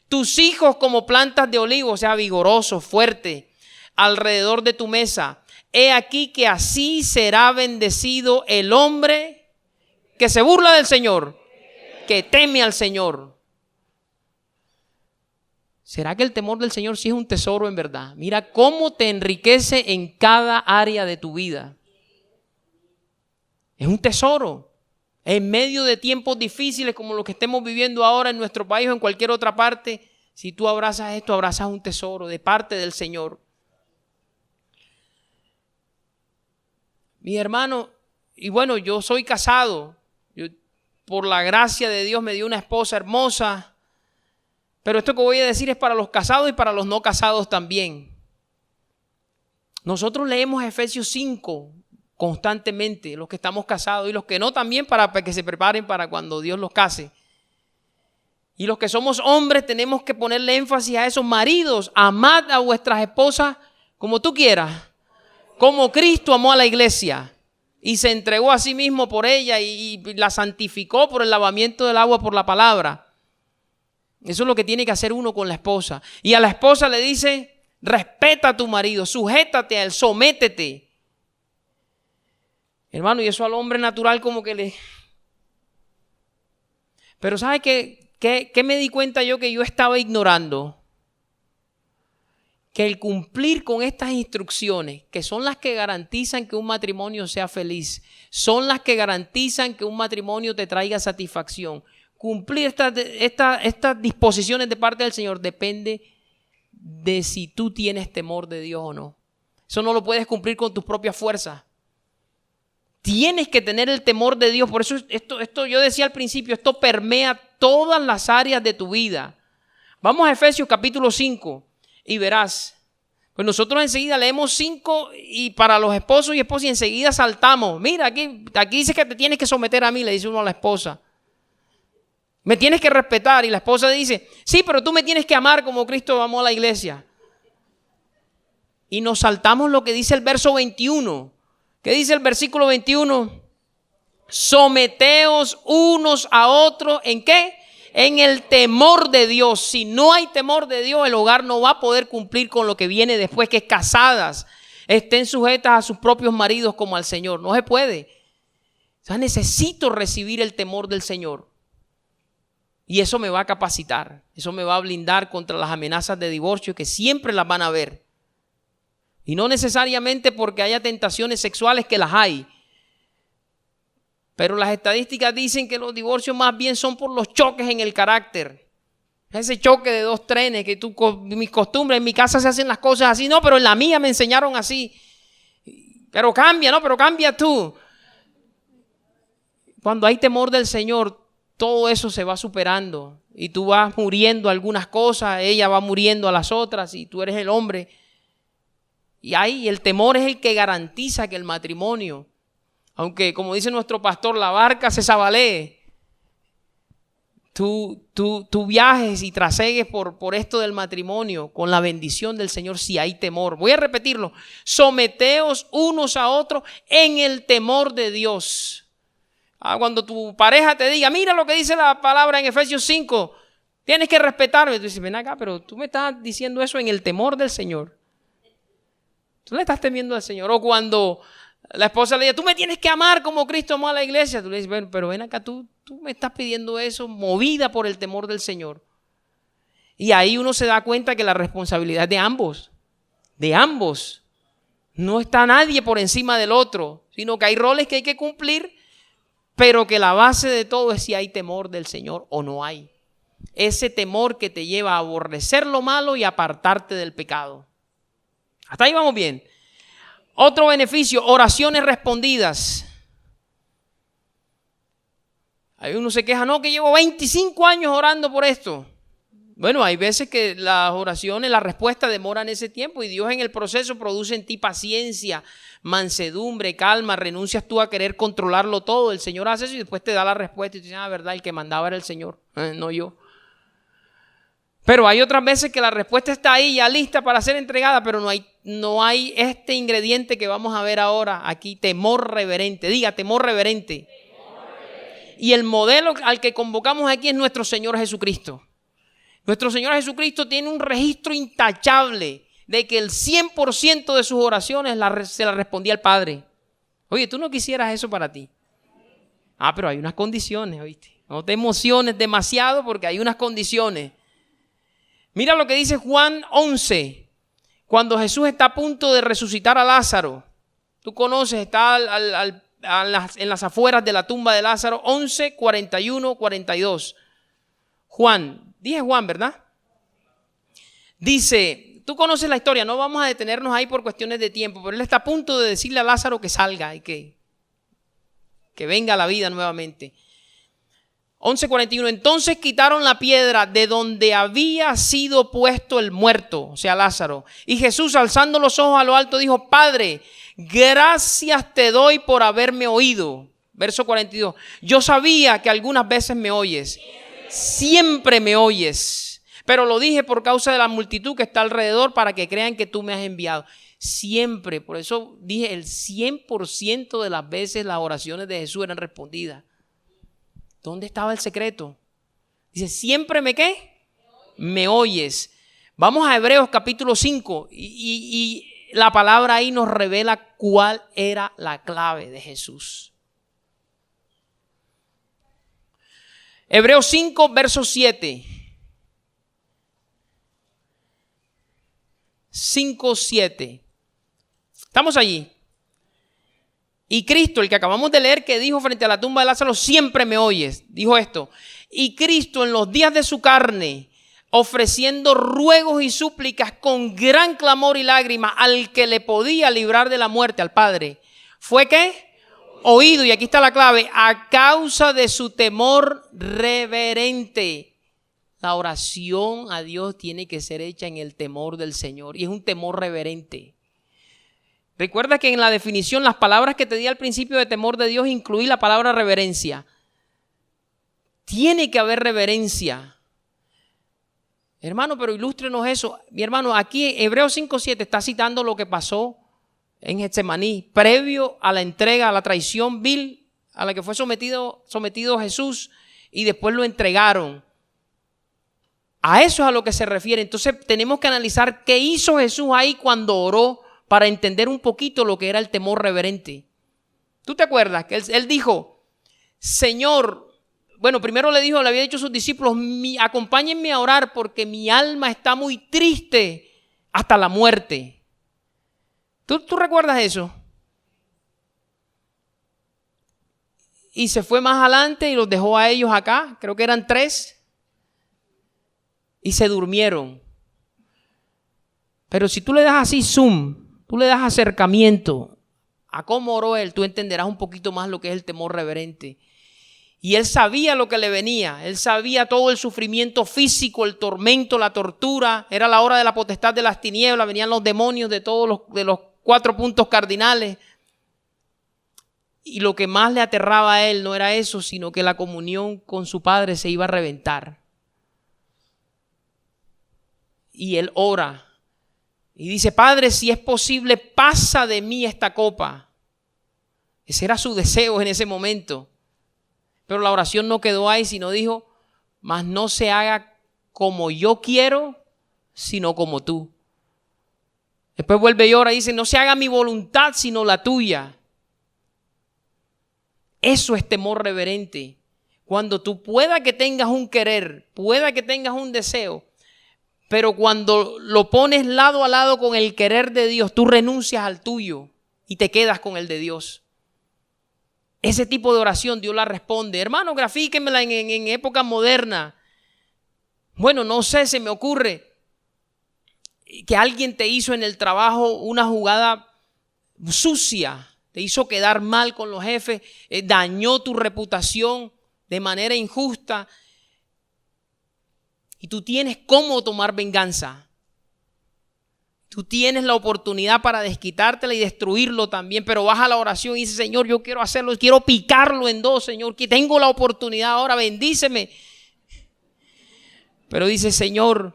Tus hijos como plantas de olivo, o sea, vigorosos, fuertes, alrededor de tu mesa. He aquí que así será bendecido el hombre que se burla del Señor, que teme al Señor. ¿Será que el temor del Señor sí es un tesoro en verdad? Mira cómo te enriquece en cada área de tu vida. Es un tesoro. En medio de tiempos difíciles como los que estemos viviendo ahora en nuestro país o en cualquier otra parte, si tú abrazas esto, abrazas un tesoro de parte del Señor. Mi hermano, y bueno, yo soy casado. Por la gracia de Dios me dio una esposa hermosa. Pero esto que voy a decir es para los casados y para los no casados también. Nosotros leemos Efesios 5 constantemente, los que estamos casados y los que no también, para que se preparen para cuando Dios los case. Y los que somos hombres tenemos que ponerle énfasis a esos maridos. Amad a vuestras esposas como tú quieras, como Cristo amó a la iglesia y se entregó a sí mismo por ella y la santificó por el lavamiento del agua por la palabra. Eso es lo que tiene que hacer uno con la esposa. Y a la esposa le dice, respeta a tu marido, sujétate a él, sométete. Hermano, y eso al hombre natural como que le... Pero ¿sabe qué me di cuenta yo que yo estaba ignorando? Que el cumplir con estas instrucciones, que son las que garantizan que un matrimonio sea feliz, son las que garantizan que un matrimonio te traiga satisfacción. Cumplir estas disposiciones de parte del Señor depende de si tú tienes temor de Dios o no. Eso no lo puedes cumplir con tus propias fuerzas. Tienes que tener el temor de Dios. Por eso esto yo decía al principio, esto permea todas las áreas de tu vida. Vamos a Efesios capítulo 5 y verás. Pues nosotros enseguida leemos 5 y para los esposos y esposas y enseguida saltamos. Mira, aquí dice que te tienes que someter a mí, le dice uno a la esposa. Me tienes que respetar. Y la esposa dice, sí, pero tú me tienes que amar como Cristo amó a la iglesia. Y nos saltamos lo que dice el verso 21. ¿Qué dice el versículo 21? Someteos unos a otros, ¿en qué? En el temor de Dios. Si no hay temor de Dios, el hogar no va a poder cumplir con lo que viene después, que es casadas estén sujetas a sus propios maridos como al Señor. No se puede. O sea, necesito recibir el temor del Señor. Y eso me va a capacitar, eso me va a blindar contra las amenazas de divorcio que siempre las van a ver. Y no necesariamente porque haya tentaciones sexuales, que las hay. Pero las estadísticas dicen que los divorcios más bien son por los choques en el carácter. Ese choque de dos trenes, que mis costumbres, en mi casa se hacen las cosas así. No, pero en la mía me enseñaron así. Pero cambia, no, pero cambia tú. Cuando hay temor del Señor, todo eso se va superando. Y tú vas muriendo a algunas cosas, ella va muriendo a las otras y tú eres el hombre. Y ahí el temor es el que garantiza que el matrimonio, aunque como dice nuestro pastor, la barca se zabalee, tú viajes y trasegues por esto del matrimonio con la bendición del Señor si hay temor. Voy a repetirlo: someteos unos a otros en el temor de Dios. Cuando tu pareja te diga, mira lo que dice la palabra en Efesios 5, tienes que respetarme. Tú dices, ven acá, pero tú me estás diciendo eso en el temor del Señor. Tú le estás temiendo al Señor. O cuando la esposa le dice, tú me tienes que amar como Cristo amó a la iglesia. Tú le dices, bueno, pero ven acá, tú me estás pidiendo eso movida por el temor del Señor. Y ahí uno se da cuenta que la responsabilidad es de ambos. De ambos. No está nadie por encima del otro, sino que hay roles que hay que cumplir, pero que la base de todo es si hay temor del Señor o no hay. Ese temor que te lleva a aborrecer lo malo y apartarte del pecado. Hasta ahí vamos bien. Otro beneficio, oraciones respondidas. Ahí uno se queja, no, que llevo 25 años orando por esto. Bueno, hay veces que las oraciones, la respuesta demoran ese tiempo y Dios en el proceso produce en ti paciencia, mansedumbre, calma, renuncias tú a querer controlarlo todo. El Señor hace eso y después te da la respuesta y te dice, verdad, el que mandaba era el Señor, no yo. Pero hay otras veces que la respuesta está ahí ya lista para ser entregada, pero no hay este ingrediente que vamos a ver ahora aquí, temor reverente. Diga, temor reverente. Y el modelo al que convocamos aquí es nuestro Señor Jesucristo. Nuestro Señor Jesucristo tiene un registro intachable de que el 100% de sus oraciones se las respondía al Padre. Oye, ¿tú no quisieras eso para ti? Pero hay unas condiciones, ¿oíste? No te emociones demasiado porque hay unas condiciones. Mira lo que dice Juan 11, cuando Jesús está a punto de resucitar a Lázaro. Tú conoces, está en las afueras de la tumba de Lázaro, 11, 41, 42. Juan, dije Juan, ¿verdad? Dice, tú conoces la historia, no vamos a detenernos ahí por cuestiones de tiempo, pero él está a punto de decirle a Lázaro que salga y que venga a la vida nuevamente. 11:41, entonces quitaron la piedra de donde había sido puesto el muerto, o sea Lázaro. Y Jesús, alzando los ojos a lo alto, dijo, Padre, gracias te doy por haberme oído. Verso 42, yo sabía que algunas veces me oyes, siempre me oyes, pero lo dije por causa de la multitud que está alrededor para que crean que tú me has enviado. Siempre, por eso dije, el 100% de las veces las oraciones de Jesús eran respondidas. ¿Dónde estaba el secreto? Dice, ¿siempre ¿qué? Me oyes. Vamos a Hebreos capítulo 5 y la palabra ahí nos revela cuál era la clave de Jesús. Hebreos 5, verso 7. 5, 7. Estamos allí. Y Cristo, el que acabamos de leer, que dijo frente a la tumba de Lázaro, siempre me oyes, dijo esto. Y Cristo en los días de su carne, ofreciendo ruegos y súplicas con gran clamor y lágrimas al que le podía librar de la muerte, al Padre, ¿fue qué? Oído, y aquí está la clave, a causa de su temor reverente. La oración a Dios tiene que ser hecha en el temor del Señor, y es un temor reverente. Recuerda que en la definición, las palabras que te di al principio de temor de Dios, incluí la palabra reverencia. Tiene que haber reverencia. Hermano, pero ilústrenos eso. Mi hermano, aquí Hebreos 5:7 está citando lo que pasó en Getsemaní, previo a la entrega, a la traición vil a la que fue sometido Jesús y después lo entregaron. A eso es a lo que se refiere. Entonces tenemos que analizar qué hizo Jesús ahí cuando oró, para entender un poquito lo que era el temor reverente. ¿Tú te acuerdas que él dijo, Señor, bueno, primero le había dicho a sus discípulos, acompáñenme a orar porque mi alma está muy triste hasta la muerte. ¿Tú recuerdas eso? Y se fue más adelante y los dejó a ellos acá, creo que eran 3, y se durmieron. Pero si tú le das así zoom, tú le das acercamiento a cómo oró él, tú entenderás un poquito más lo que es el temor reverente. Y él sabía lo que le venía, él sabía todo el sufrimiento físico, el tormento, la tortura, era la hora de la potestad de las tinieblas, venían los demonios de todos los 4 puntos cardinales. Y lo que más le aterraba a él no era eso, sino que la comunión con su Padre se iba a reventar. Y él ora y dice, Padre, si es posible, pasa de mí esta copa. Ese era su deseo en ese momento. Pero la oración no quedó ahí, sino dijo, mas no se haga como yo quiero, sino como tú. Después vuelve y ora y dice, no se haga mi voluntad, sino la tuya. Eso es temor reverente. Cuando tú pueda que tengas un querer, pueda que tengas un deseo, pero cuando lo pones lado a lado con el querer de Dios, tú renuncias al tuyo y te quedas con el de Dios. Ese tipo de oración Dios la responde. Hermano, grafíquenmela en época moderna. Bueno, no sé, se me ocurre que alguien te hizo en el trabajo una jugada sucia, te hizo quedar mal con los jefes, dañó tu reputación de manera injusta y tú tienes cómo tomar venganza. Tú tienes la oportunidad para desquitártela y destruirlo también, pero vas a la oración y dices, Señor, yo quiero hacerlo, quiero picarlo en 2, Señor, que tengo la oportunidad ahora, bendíceme. Pero dice, Señor,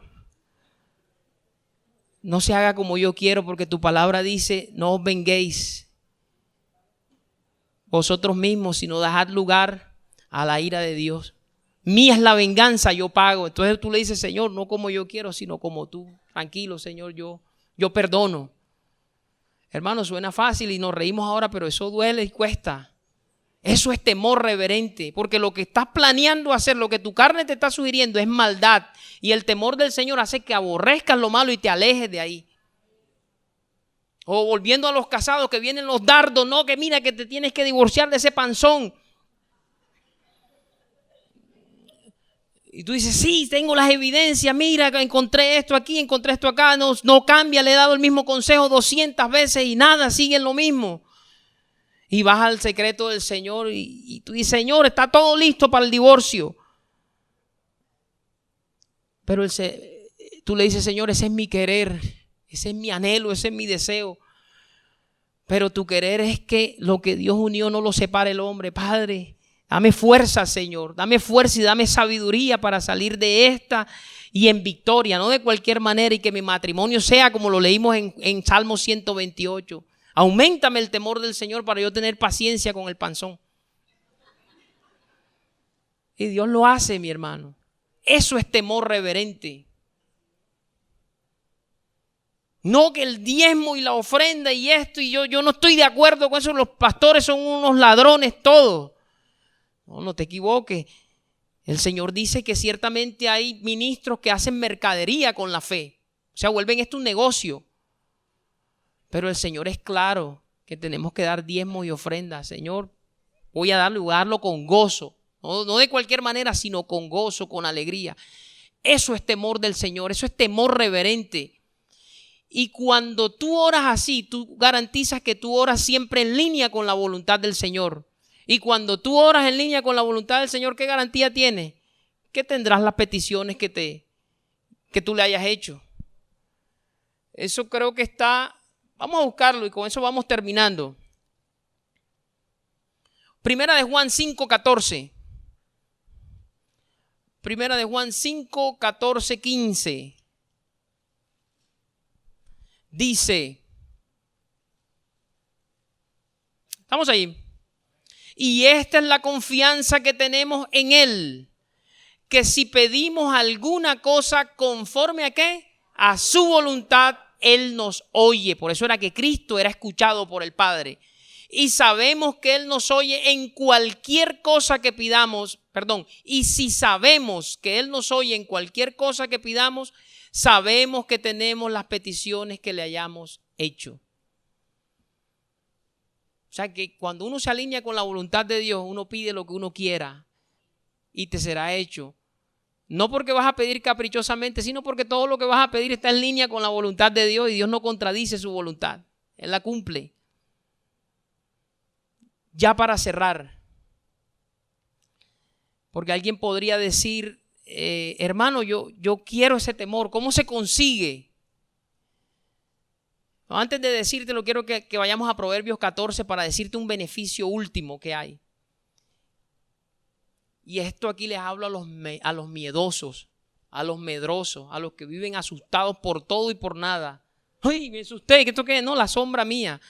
no se haga como yo quiero, porque tu palabra dice, no os venguéis vosotros mismos, sino dejad lugar a la ira de Dios. Mía es la venganza, yo pago. Entonces tú le dices, Señor, no como yo quiero, sino como tú. Tranquilo, Señor, yo perdono. Hermano, suena fácil y nos reímos ahora, pero eso duele y cuesta. Eso es temor reverente, porque lo que estás planeando hacer, lo que tu carne te está sugiriendo es maldad. Y el temor del Señor hace que aborrezcas lo malo y te alejes de ahí. O volviendo a los casados, que vienen los dardos, no, que mira que te tienes que divorciar de ese panzón. Y tú dices, sí, tengo las evidencias, mira, encontré esto aquí, encontré esto acá, no cambia, le he dado el mismo consejo 200 veces y nada, siguen lo mismo. Y vas al secreto del Señor y tú dices, Señor, está todo listo para el divorcio. Pero tú le dices, Señor, ese es mi querer, ese es mi anhelo, ese es mi deseo. Pero tu querer es que lo que Dios unió no lo separe el hombre. Padre, dame fuerza, Señor, dame fuerza y dame sabiduría para salir de esta y en victoria, no de cualquier manera, y que mi matrimonio sea como lo leímos en Salmo 128. Auméntame el temor del Señor para yo tener paciencia con el panzón. Y Dios lo hace, mi hermano. Eso es temor reverente. No que el diezmo y la ofrenda y esto y yo no estoy de acuerdo con eso. Los pastores son unos ladrones todos. No te equivoques. El Señor dice que ciertamente hay ministros que hacen mercadería con la fe. O sea, vuelven esto un negocio. Pero el Señor es claro que tenemos que dar diezmos y ofrendas. Señor, voy a darlo con gozo. No de cualquier manera, sino con gozo, con alegría. Eso es temor del Señor, eso es temor reverente. Y cuando tú oras así, tú garantizas que tú oras siempre en línea con la voluntad del Señor. Y cuando tú oras en línea con la voluntad del Señor, ¿qué garantía tienes? Que tendrás las peticiones que tú le hayas hecho. Eso creo que está... Vamos a buscarlo y con eso vamos terminando. Primera de Juan 5:14. Primera de Juan 5:14, 15. Dice, estamos ahí. Y esta es la confianza que tenemos en Él, que si pedimos alguna cosa conforme a ¿qué? A su voluntad, Él nos oye. Por eso era que Cristo era escuchado por el Padre. y sabemos que Él nos oye en cualquier cosa que pidamos, y si sabemos que Él nos oye en cualquier cosa que pidamos, sabemos que tenemos las peticiones que le hayamos hecho. O sea que cuando uno se alinea con la voluntad de Dios, uno pide lo que uno quiera y te será hecho. No porque vas a pedir caprichosamente, sino porque todo lo que vas a pedir está en línea con la voluntad de Dios y Dios no contradice su voluntad. Él la cumple. Ya para cerrar, porque alguien podría decir, hermano, yo quiero ese temor, ¿cómo se consigue? Antes de decírtelo, quiero que vayamos a Proverbios 14 para decirte un beneficio último que hay. Y esto aquí les hablo a los miedosos, a los medrosos, a los que viven asustados por todo y por nada. ¡Ay, me asusté! ¿Qué esto qué? No, la sombra mía.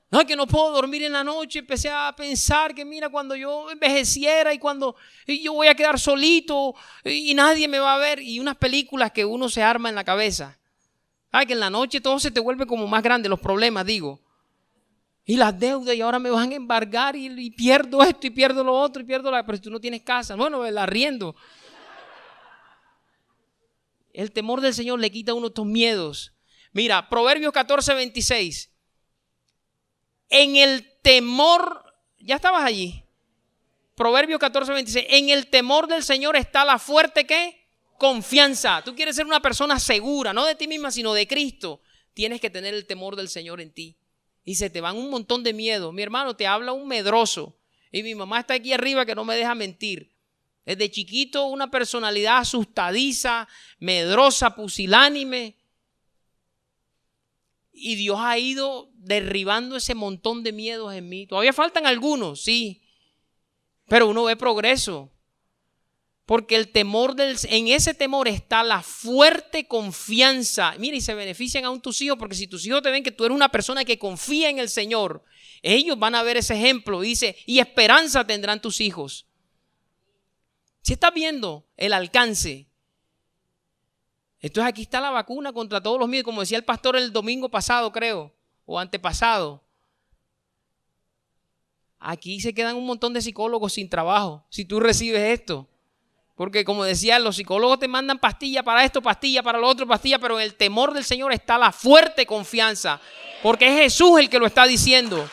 No, que no puedo dormir en la noche. Empecé a pensar que mira, cuando yo envejeciera y cuando yo voy a quedar solito y nadie me va a ver. Y unas películas que uno se arma en la cabeza. Que en la noche todo se te vuelve como más grande, los problemas, digo. Y las deudas, y ahora me van a embargar y pierdo esto y pierdo lo otro y pierdo pero si tú no tienes casa, bueno, el arriendo. El temor del Señor le quita a uno estos miedos. Mira, Proverbios 14:26. En el temor, ya estabas allí. Proverbios 14:26. En el temor del Señor está la fuerte, ¿qué? Confianza. Tú quieres ser una persona segura, no de ti misma, sino de Cristo. Tienes que tener el temor del Señor en ti. Y se te van un montón de miedo. Mi hermano, te habla un medroso. Y mi mamá está aquí arriba que no me deja mentir. Desde chiquito una personalidad asustadiza, medrosa, pusilánime. Y Dios ha ido derribando ese montón de miedos en mí. Todavía faltan algunos, sí. Pero uno ve progreso. Porque en ese temor está la fuerte confianza. Mira, y se benefician aún tus hijos, porque si tus hijos te ven que tú eres una persona que confía en el Señor, ellos van a ver ese ejemplo. Dice, y esperanza tendrán tus hijos. Si estás viendo el alcance. Entonces aquí está la vacuna contra todos los miedos, como decía el pastor el domingo pasado, creo, o antepasado. Aquí se quedan un montón de psicólogos sin trabajo, si tú recibes esto. Porque como decía, los psicólogos te mandan pastilla para esto, pastilla para lo otro, pastilla, pero en el temor del Señor está la fuerte confianza, porque es Jesús el que lo está diciendo.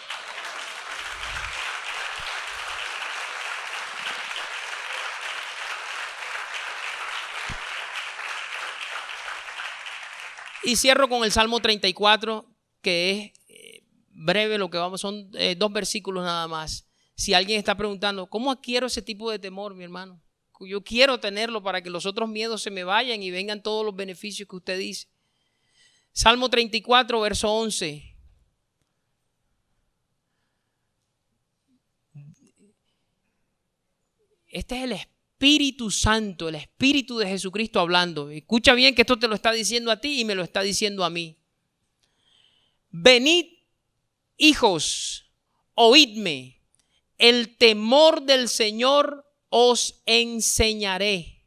Y cierro con el Salmo 34, que es breve lo que vamos, son 2 versículos nada más. Si alguien está preguntando, ¿cómo adquiero ese tipo de temor, mi hermano? Yo quiero tenerlo para que los otros miedos se me vayan y vengan todos los beneficios que usted dice. Salmo 34, verso 11. Este es el Espíritu Santo, el Espíritu de Jesucristo hablando. Escucha bien que esto te lo está diciendo a ti y me lo está diciendo a mí. Venid, hijos, oídme, el temor del Señor os enseñaré.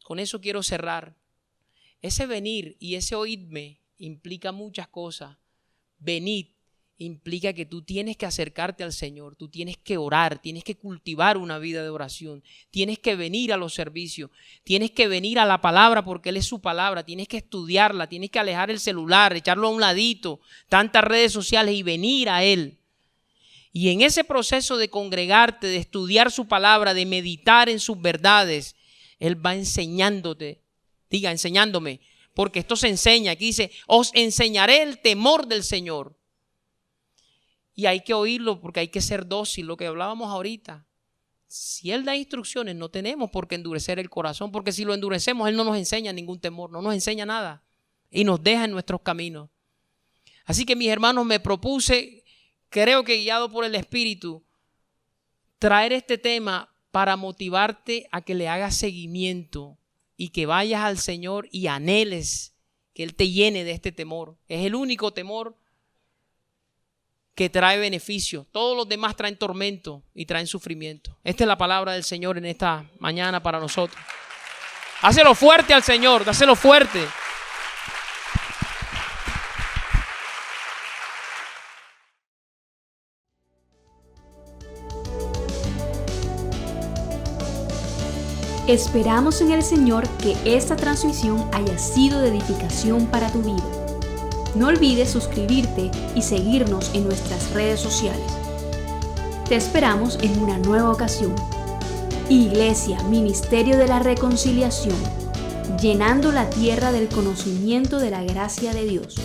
Con eso quiero cerrar. Ese venir y ese oídme implica muchas cosas. Venid implica que tú tienes que acercarte al Señor, tú tienes que orar, tienes que cultivar una vida de oración, tienes que venir a los servicios, tienes que venir a la palabra porque Él es su palabra, tienes que estudiarla, tienes que alejar el celular, echarlo a un ladito, tantas redes sociales y venir a Él. Y en ese proceso de congregarte, de estudiar su palabra, de meditar en sus verdades, Él va enseñándote, enseñándome, porque esto se enseña. Aquí dice, os enseñaré el temor del Señor. Y hay que oírlo porque hay que ser dócil, lo que hablábamos ahorita. Si Él da instrucciones, no tenemos por qué endurecer el corazón, porque si lo endurecemos, Él no nos enseña ningún temor, no nos enseña nada y nos deja en nuestros caminos. Así que mis hermanos, me propuse, creo que guiado por el Espíritu, traer este tema para motivarte a que le hagas seguimiento y que vayas al Señor y anheles que Él te llene de este temor. Es el único temor que trae beneficio. Todos los demás traen tormento y traen sufrimiento. Esta es la palabra del Señor en esta mañana para nosotros. Hácelo fuerte al Señor, dáselo fuerte. Esperamos en el Señor que esta transmisión haya sido de edificación para tu vida. No olvides suscribirte y seguirnos en nuestras redes sociales. Te esperamos en una nueva ocasión. Iglesia, Ministerio de la Reconciliación, llenando la tierra del conocimiento de la gracia de Dios.